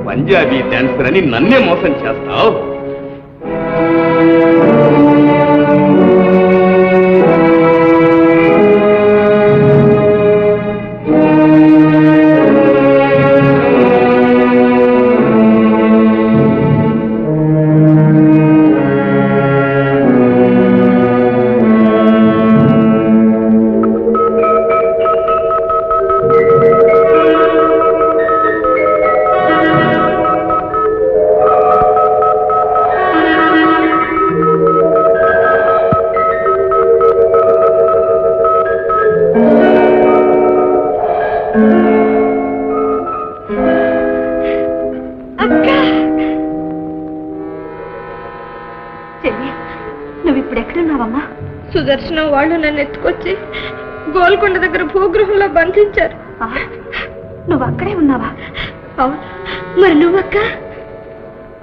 పంజాబీ డాన్సర్ అని నన్నే మోసం చేస్తావు. నువ్వు ఇప్పుడు ఎక్కడున్నావమ్మా? సుదర్శనం వాళ్ళు నన్ను ఎత్తుకొచ్చి గోల్కొండ దగ్గర భూగృహంలో బంధించారు. నువ్వు అక్కడే ఉన్నావా? అవును. మరి నువ్వక్క?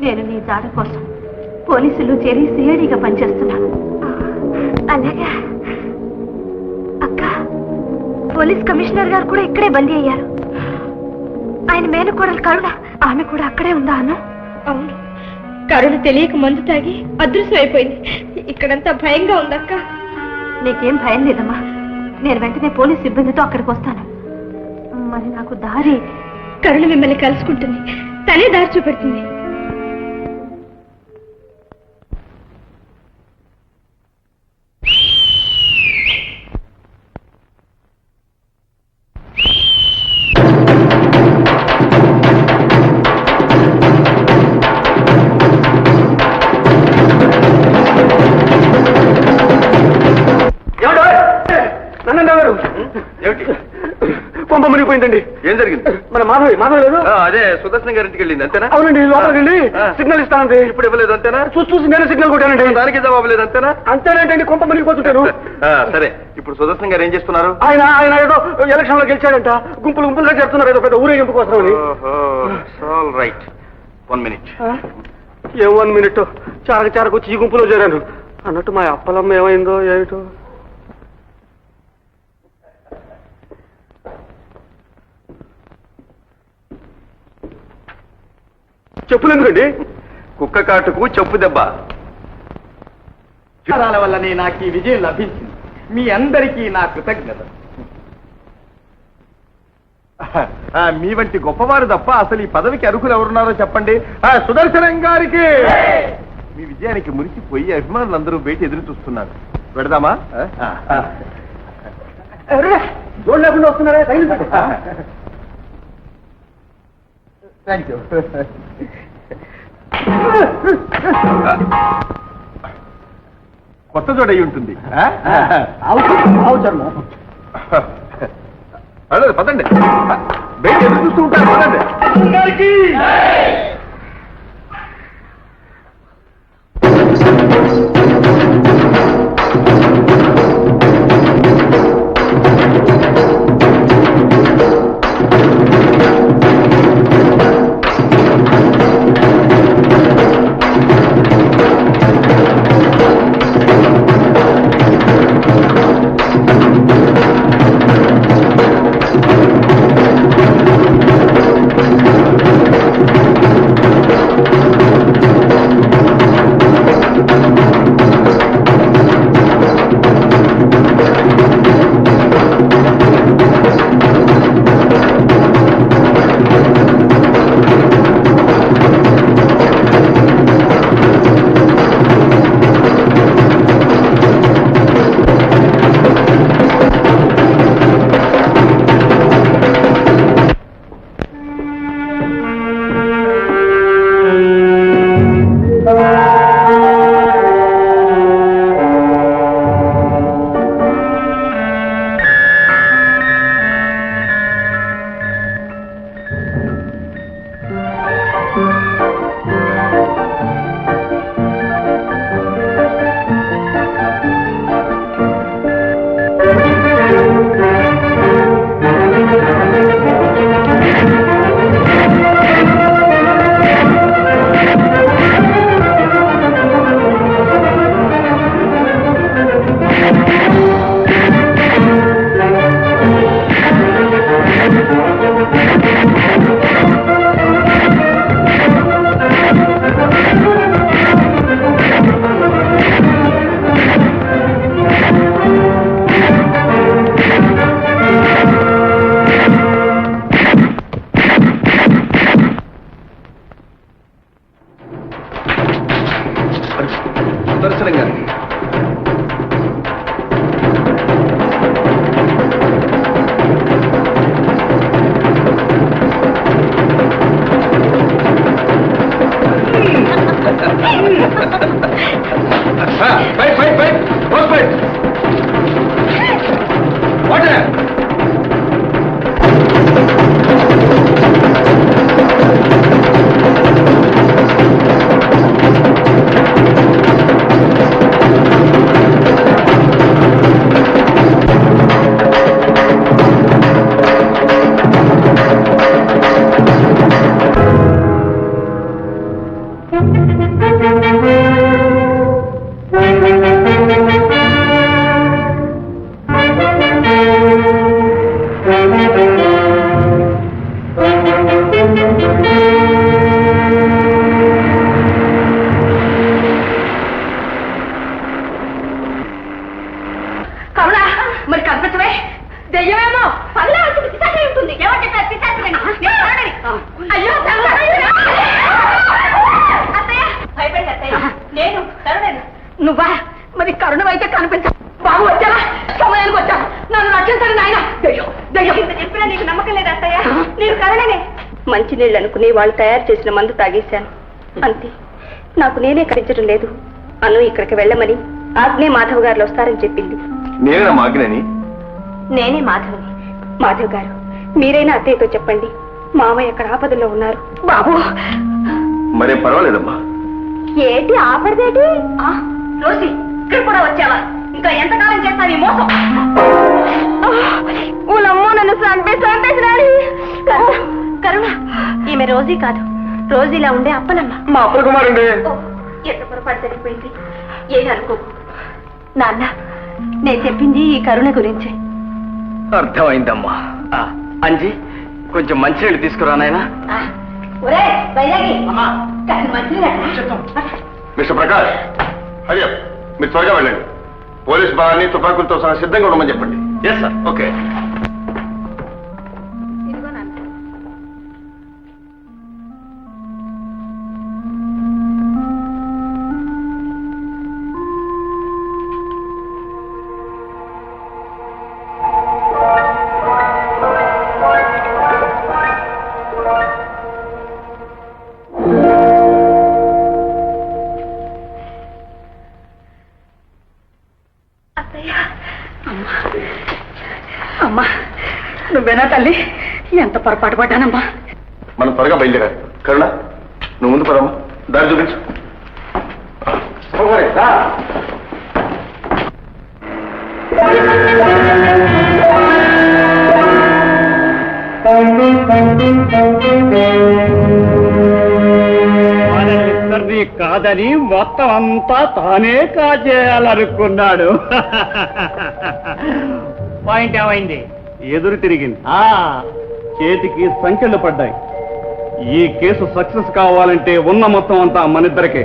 నేను నీ జాడ కోసం పోలీసులు చేరి సిఐడిగా పనిచేస్తున్నాను. అలాగా అక్క, పోలీస్ కమిషనర్ గారు కూడా ఇక్కడే బందీ అయ్యారు. ఆయన మేనకోడలు కరుణ, ఆమె కూడా అక్కడే ఉందా అన్న? అవును. కరుణ తెలియక మందు తాగి అదృశ్యం అయిపోయింది. ఇక్కడంతా భయంగా ఉందక్క. నీకేం భయం లేదమ్మా. నేను వెంటనే పోలీస్ సిబ్బందితో అక్కడికి వస్తాను. మరి నాకు దారి? కరుణ మిమ్మల్ని కలుసుకుంటుంది, తనే దారి చూపెడుతుంది. కొంప మునిగిపోయిందండి. ఏం జరిగింది? మన మాధవ్ లేదు? అదే సుదర్శన్ గారి ఇంటికి వెళ్ళింది అంతేనా? అవునండి, లోపలికి వెళ్ళి సిగ్నల్ ఇస్తానండి. ఇప్పుడు ఇవ్వలేదు అంతేనా? చూసి నేను సిగ్నల్ కొట్టానండి. దానికి జవాబు లేదు అంతేనా? అంతేనంటండి, కొంప మునిగిపోతుంటాను. సరే, ఇప్పుడు సుదర్శన్ గారు ఏం చేస్తున్నారు? ఆయన ఆయన ఏదో ఎలక్షన్ లో గెలిచాడంట, గుంపులుగా చెప్తున్నారు ఏదో పెద్ద ఊరేగింపు కోసం. Right, 1 minute. ఏం 1 minute? చారకు వచ్చి ఈ గుంపులో చేరాను. అన్నట్టు మా అప్పలమ్మ ఏమైందో ఏమిటో. చెప్పులు ఎందుకండి? కుక్క కాటుకు చెప్పు దెబ్బ. చిత్రాల వల్లనే నాకు ఈ విజయం లభించింది. మీ అందరికీ నా కృతజ్ఞత. మీ వంటి గొప్పవారు తప్ప అసలు ఈ పదవికి అర్హులు ఎవరున్నారో చెప్పండి. సుదర్శనం గారికి. మీ విజయానికి మురిసిపోయి అభిమానులందరూ బయట ఎదురు చూస్తున్నారు. పెడదామా? జోడు లేకుండా వస్తున్నారా? Thank you. కొత్త జోడయి ఉంటుంది. అదే పదండి, బయట ఎదురు చూస్తూ ఉంటారు. పదండి. మరి కనిపించవే దెయ్యమేమో పనిలో వచ్చి పిశాచం ఉంటుంది. ఎవరు చెప్పారు పిశాచమని? నేను కరుణని. అయ్యో అత్తయ్య భయపడి అత్తయ్య నేను కరుణని. నువ్వా? మరి కరుణమైతే కనిపించ బాబు వచ్చారా? సమయానికి వచ్చాను. నన్ను రక్షించండి నాయన. దెయ్యం దెయ్యం ఇంత చెప్పినా నీకు నమ్మకం లేదు అత్తయ్య. నేను కరుణనే. మంచినీళ్ళు అనుకుని వాళ్ళు తయారు చేసిన మందు తాగేశాను అంతే. నాకు నేనే కరించడం లేదు. అను ఇక్కడికి వెళ్ళమని ఆగ్నే మాధవ్ గారు వస్తారని చెప్పింది. నేనేనా మాగ్నని? నేనే మాధవ్ని. మాధవ్ గారు మీరైనా అత్తయ్యతో చెప్పండి, మామయ్య అక్కడ ఆపదలో ఉన్నారు. బాబు మరేం పర్వాలేదమ్మా. ఏంటి ఆపడదేటి? రోజీ ఇక్కడ కూడా వచ్చావా? ఇంకా ఎంతకాలం చేస్తావు ఈ మోసం? ఊనమ్మో నన్ను చంపేసినాడు. కరుణ ఈమె రోజీ కాదు, రోజీలా ఉండే అప్పలమ్మ. మా అప్పల కుమారుండే. ఎంత పొరపాటు జరిగిపోయింది. ఏది అనుకో నాన్న, నేను చెప్పింది ఈ కరుణ గురించి. అర్థమైందమ్మా. అంజీ కొంచెం మంచినీళ్ళు తీసుకురా నాయనా. మిస్టర్ ప్రకాష్, అయ్యో మీరు త్వరగా వెళ్ళండి. పోలీస్ బలాన్ని తుపాకులతో సహా సిద్ధంగా ఉండమని చెప్పండి. Yes sir. ఓకే. అమ్మా నువ్వేనా తల్లి? ఎంత పొరపాటు పడ్డానమ్మా. మనం త్వరగా బయలుదేరాలి. కరుణ నువ్వు ముందు పదమ్మా, దారి చూపించు. మనల్ని కాదని మొత్తం అంతా తానే కాజేయాలనుకున్నాడు. పాయింట్ ఏమైంది? ఎదురు తిరిగింది. చేతికి సంఖ్యలు పడ్డాయి. ఈ కేసు సక్సెస్ కావాలంటే ఉన్న మొత్తం అంతా మనిద్దరికే,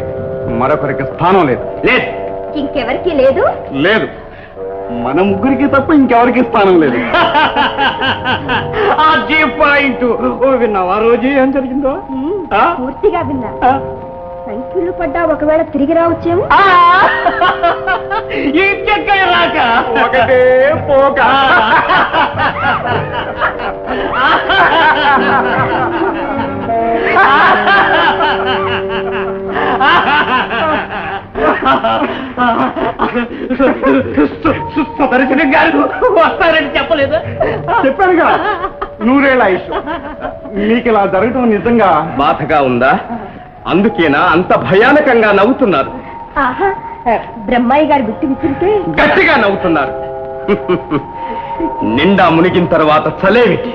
మరొకరికి స్థానం లేదు. లేదు ఇంకెవరికి లేదు? లేదు, మన ముగ్గురికి తప్ప ఇంకెవరికి స్థానం లేదు. అది పాయింట్. విన్నావా రోజు ఏం జరిగిందో? పూర్తిగా విన్నా. సంఖ్యలు పడ్డా ఒకవేళ తిరిగి రావచ్చేమో. ఇంకెక్కడ రాక ఒకటే పోక. సుదర్శనం గారు వస్తారని చెప్పలేదు? చెప్పానుగా, నూరేళ్ళ ఆయుష్. మీకు ఇలా జరగటం నిజంగా బాధగా ఉందా? అందుకేనా అంత భయానకంగా నవ్వుతున్నారు? బ్రహ్మయ్య గారు గుర్తు విసిరితే గట్టిగా నవ్వుతున్నారు. నిండా మునిగిన తర్వాత చలేమిటి,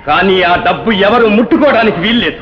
కానీ ఆ డబ్బు ఎవరు ముట్టుకోవడానికి వీల్లేదు.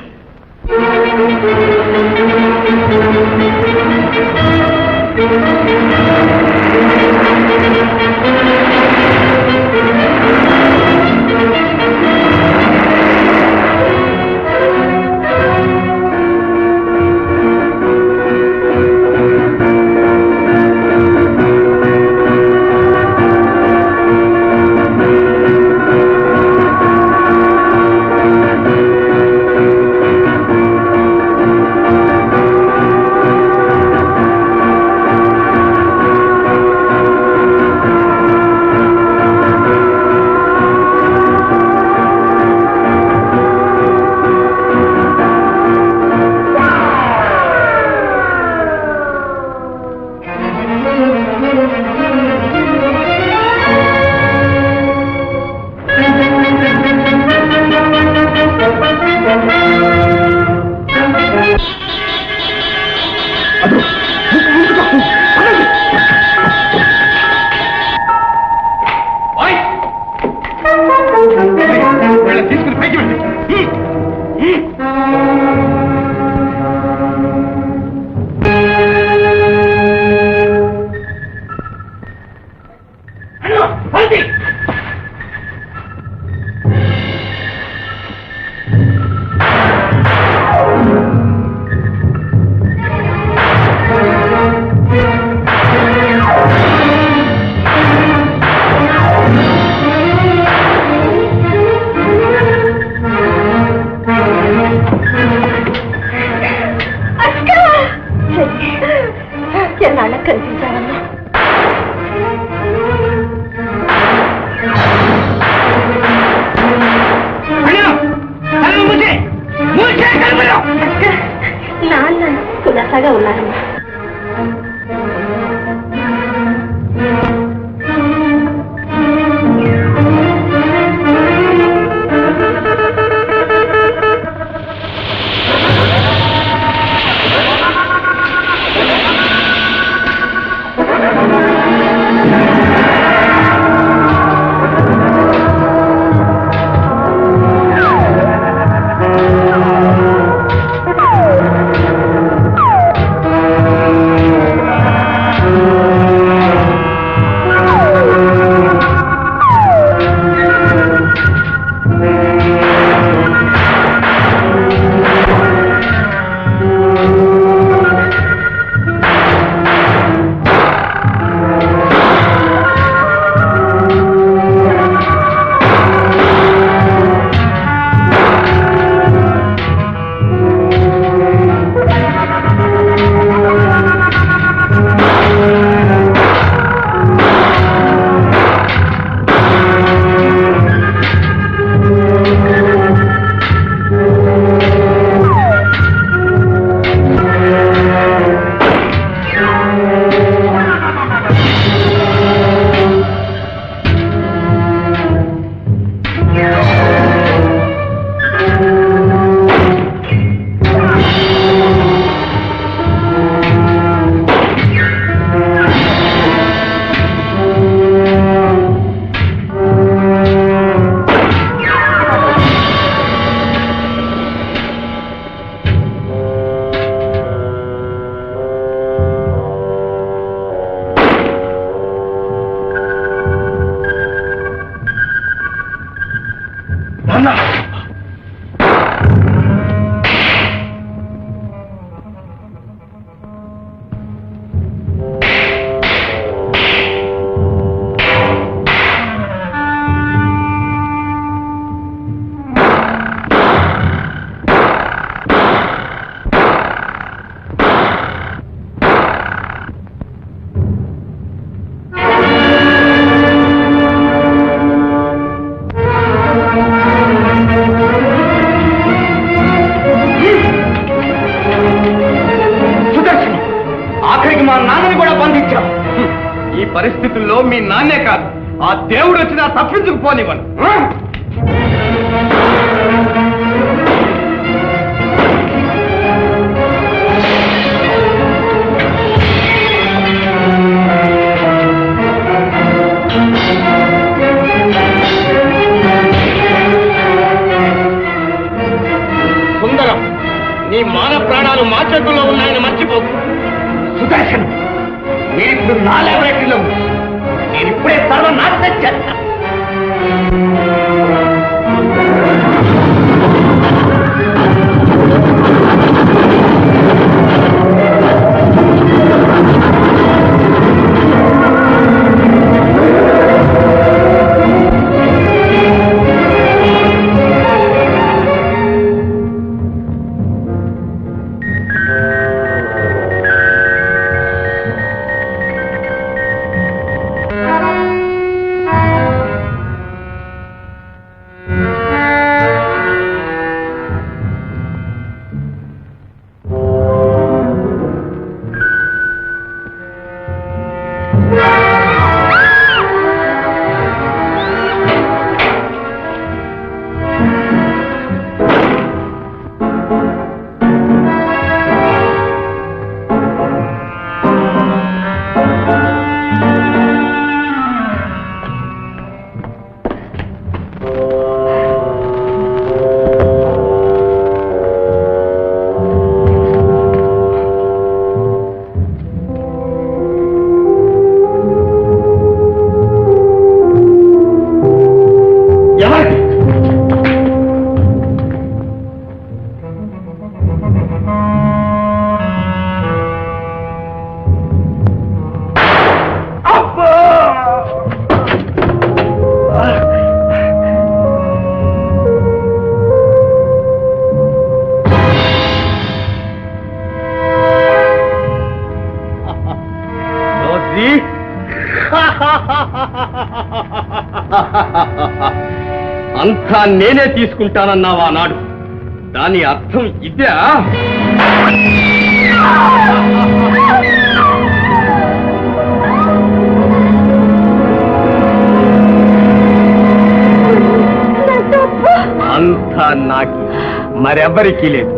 పరిస్థితుల్లో మీ నాన్నే కాదు ఆ దేవుడు వచ్చినా తప్పించుకుపోనివ్వను. సుందరం, నీ మాన ప్రాణాలు మా చేతుల్లో ఉన్నాయని మర్చిపోకు. సుదర్శన్, మీరిప్పుడు నా లెవరెట్లో నేను ఇప్పుడే సర్వనాశనం చేస్తాను. అంతా నేనే తీసుకుంటానన్నావా నాడు? దాని అర్థం ఇదే? అంతా నాకి, మరెవ్వరికీ లేదు.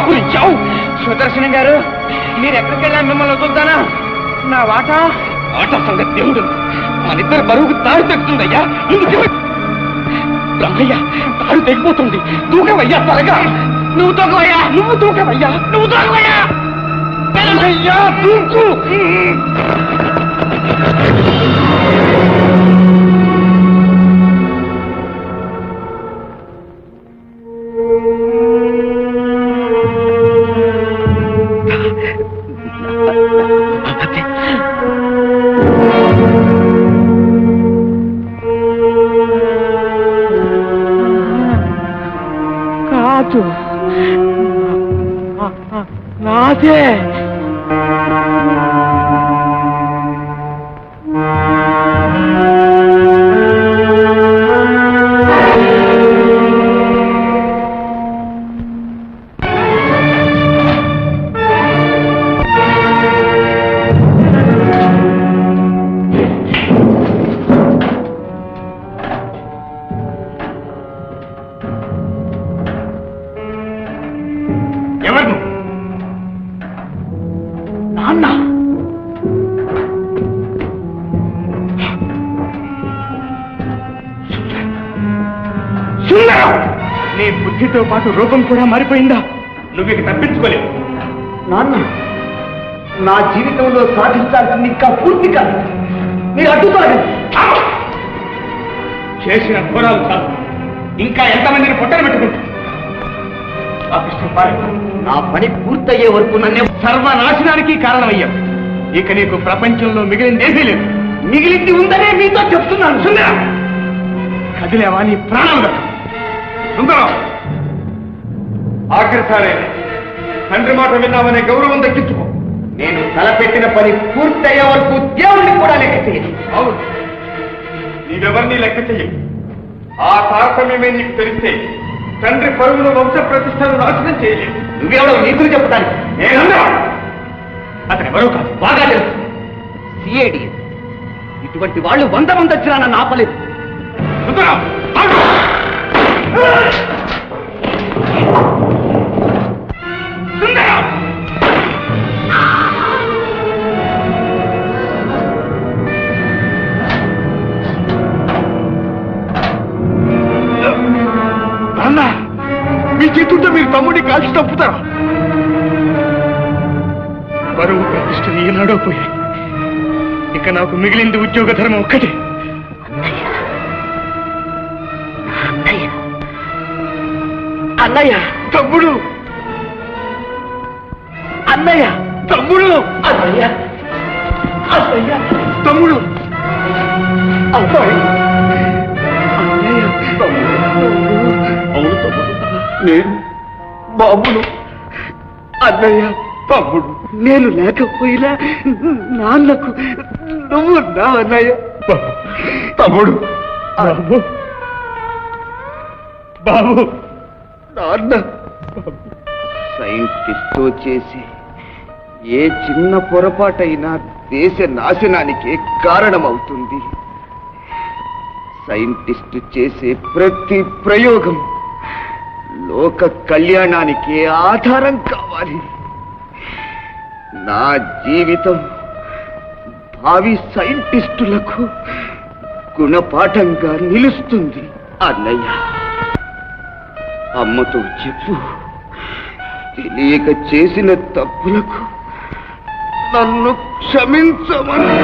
దాపురించావు. సుదర్శనం గారు, మీరు ఎక్కడికి వెళ్ళా మిమ్మల్ని వదులుతానా? నా వాటా సంగతి దేవుడు, మనిద్దరు బరువుకు తాడు తెగుతుందయ్యా. బ్రహ్మయ్య, తాడు తెగిపోతుంది. దూకవయ్యా త్వరగా. నువ్వు తూకవయ్యా, నువ్వు తూకవయ్యా, నువ్వు తూకవయ్యా. బ్రహ్మయ్యా, తూకు. కాదు, నాదే. ఎవరు? నాన్న, నీ బుద్ధితో పాటు రూపం కూడా మారిపోయిందా? నువ్వు ఇక తప్పించుకోలేవు. నాన్న, నా జీవితంలో సాధించాల్సింది ఇంకా పూర్తి కాదు. మీరు అడ్డుకోలేదు. చేసిన ఘోరాలు చాలు. ఇంకా ఎంతమందిని పొట్టలు పెట్టుకుంటా? నా పని పూర్తయ్యే వరకు నన్ను సర్వనాశనానికి కారణమయ్యావు. ఇక నీకు ప్రపంచంలో మిగిలిందేమీ లేదు. మిగిలింది ఉందనే మీతో చెప్తున్నాను. సుందరం, కదిలేవా నీ ప్రాణంగా? సుందరం, ఆఖరిసారే తండ్రి మాట విన్నామనే గౌరవం దక్కించుకో. నేను తలపెట్టిన పని పూర్తయ్యే వరకు దేవుడిని కూడా లెక్క చేయను. అవును, నీవెవరినీ లెక్క చెయ్యి. ఆ తారతమ్యమే నీకు తెలిస్తే తండ్రి పరువును వంశ ప్రతిష్టను నాశనం చేయలేదు. నువ్వెవడో నీతులు చెప్పడానికి. నేనన్నా అతను ఎవరో కాదు, బాగా తెలుసు. సిఐడి. ఇటువంటి వాళ్ళు 100 మంది వచ్చినా నన్ను ఆపలేదు. సుందరం, ఆగు! సుందరం! నాన్న, మీ చేతులతో మీరు తమ్ముడిని కాల్చి తప్పుతారా? బరువు ప్రతిష్టలు ఈనాడో పోయాయి. ఇక నాకు మిగిలింది ఉద్యోగ ధర్మం ఒక్కటే. అన్నయ్య, తమ్ముడు, అన్నయ్య, తమ్ముడు, అన్నయ్య, అన్నయ్య, తమ్ముడు, అబ్బాయి, అన్నయ్య, తమ్ముడు. అవును తమ్ముడు, నేను బాబును. అన్నయ్య, తమ్ముడు, నేను లేకపోయినా నాన్నకు నువ్వు నా అన్నయ్య. తమ్ముడు, బాబు, బాబు, నాన్న. సైంటిస్టు చేసి ఏ చిన్న పొరపాటైనా దేశ నాశనానికి కారణమవుతుంది. సైంటిస్టు చేసే ప్రతి ప్రయోగం లోక కళ్యాణానికి ఆధారం కావాలి. నా జీవితం భావి సైంటిస్టులకు గుణపాఠంగా నిలుస్తుంది. అన్నయ్య, అమ్మతో చెప్పు, తెలియక చేసిన తప్పులకు నన్ను క్షమించమని.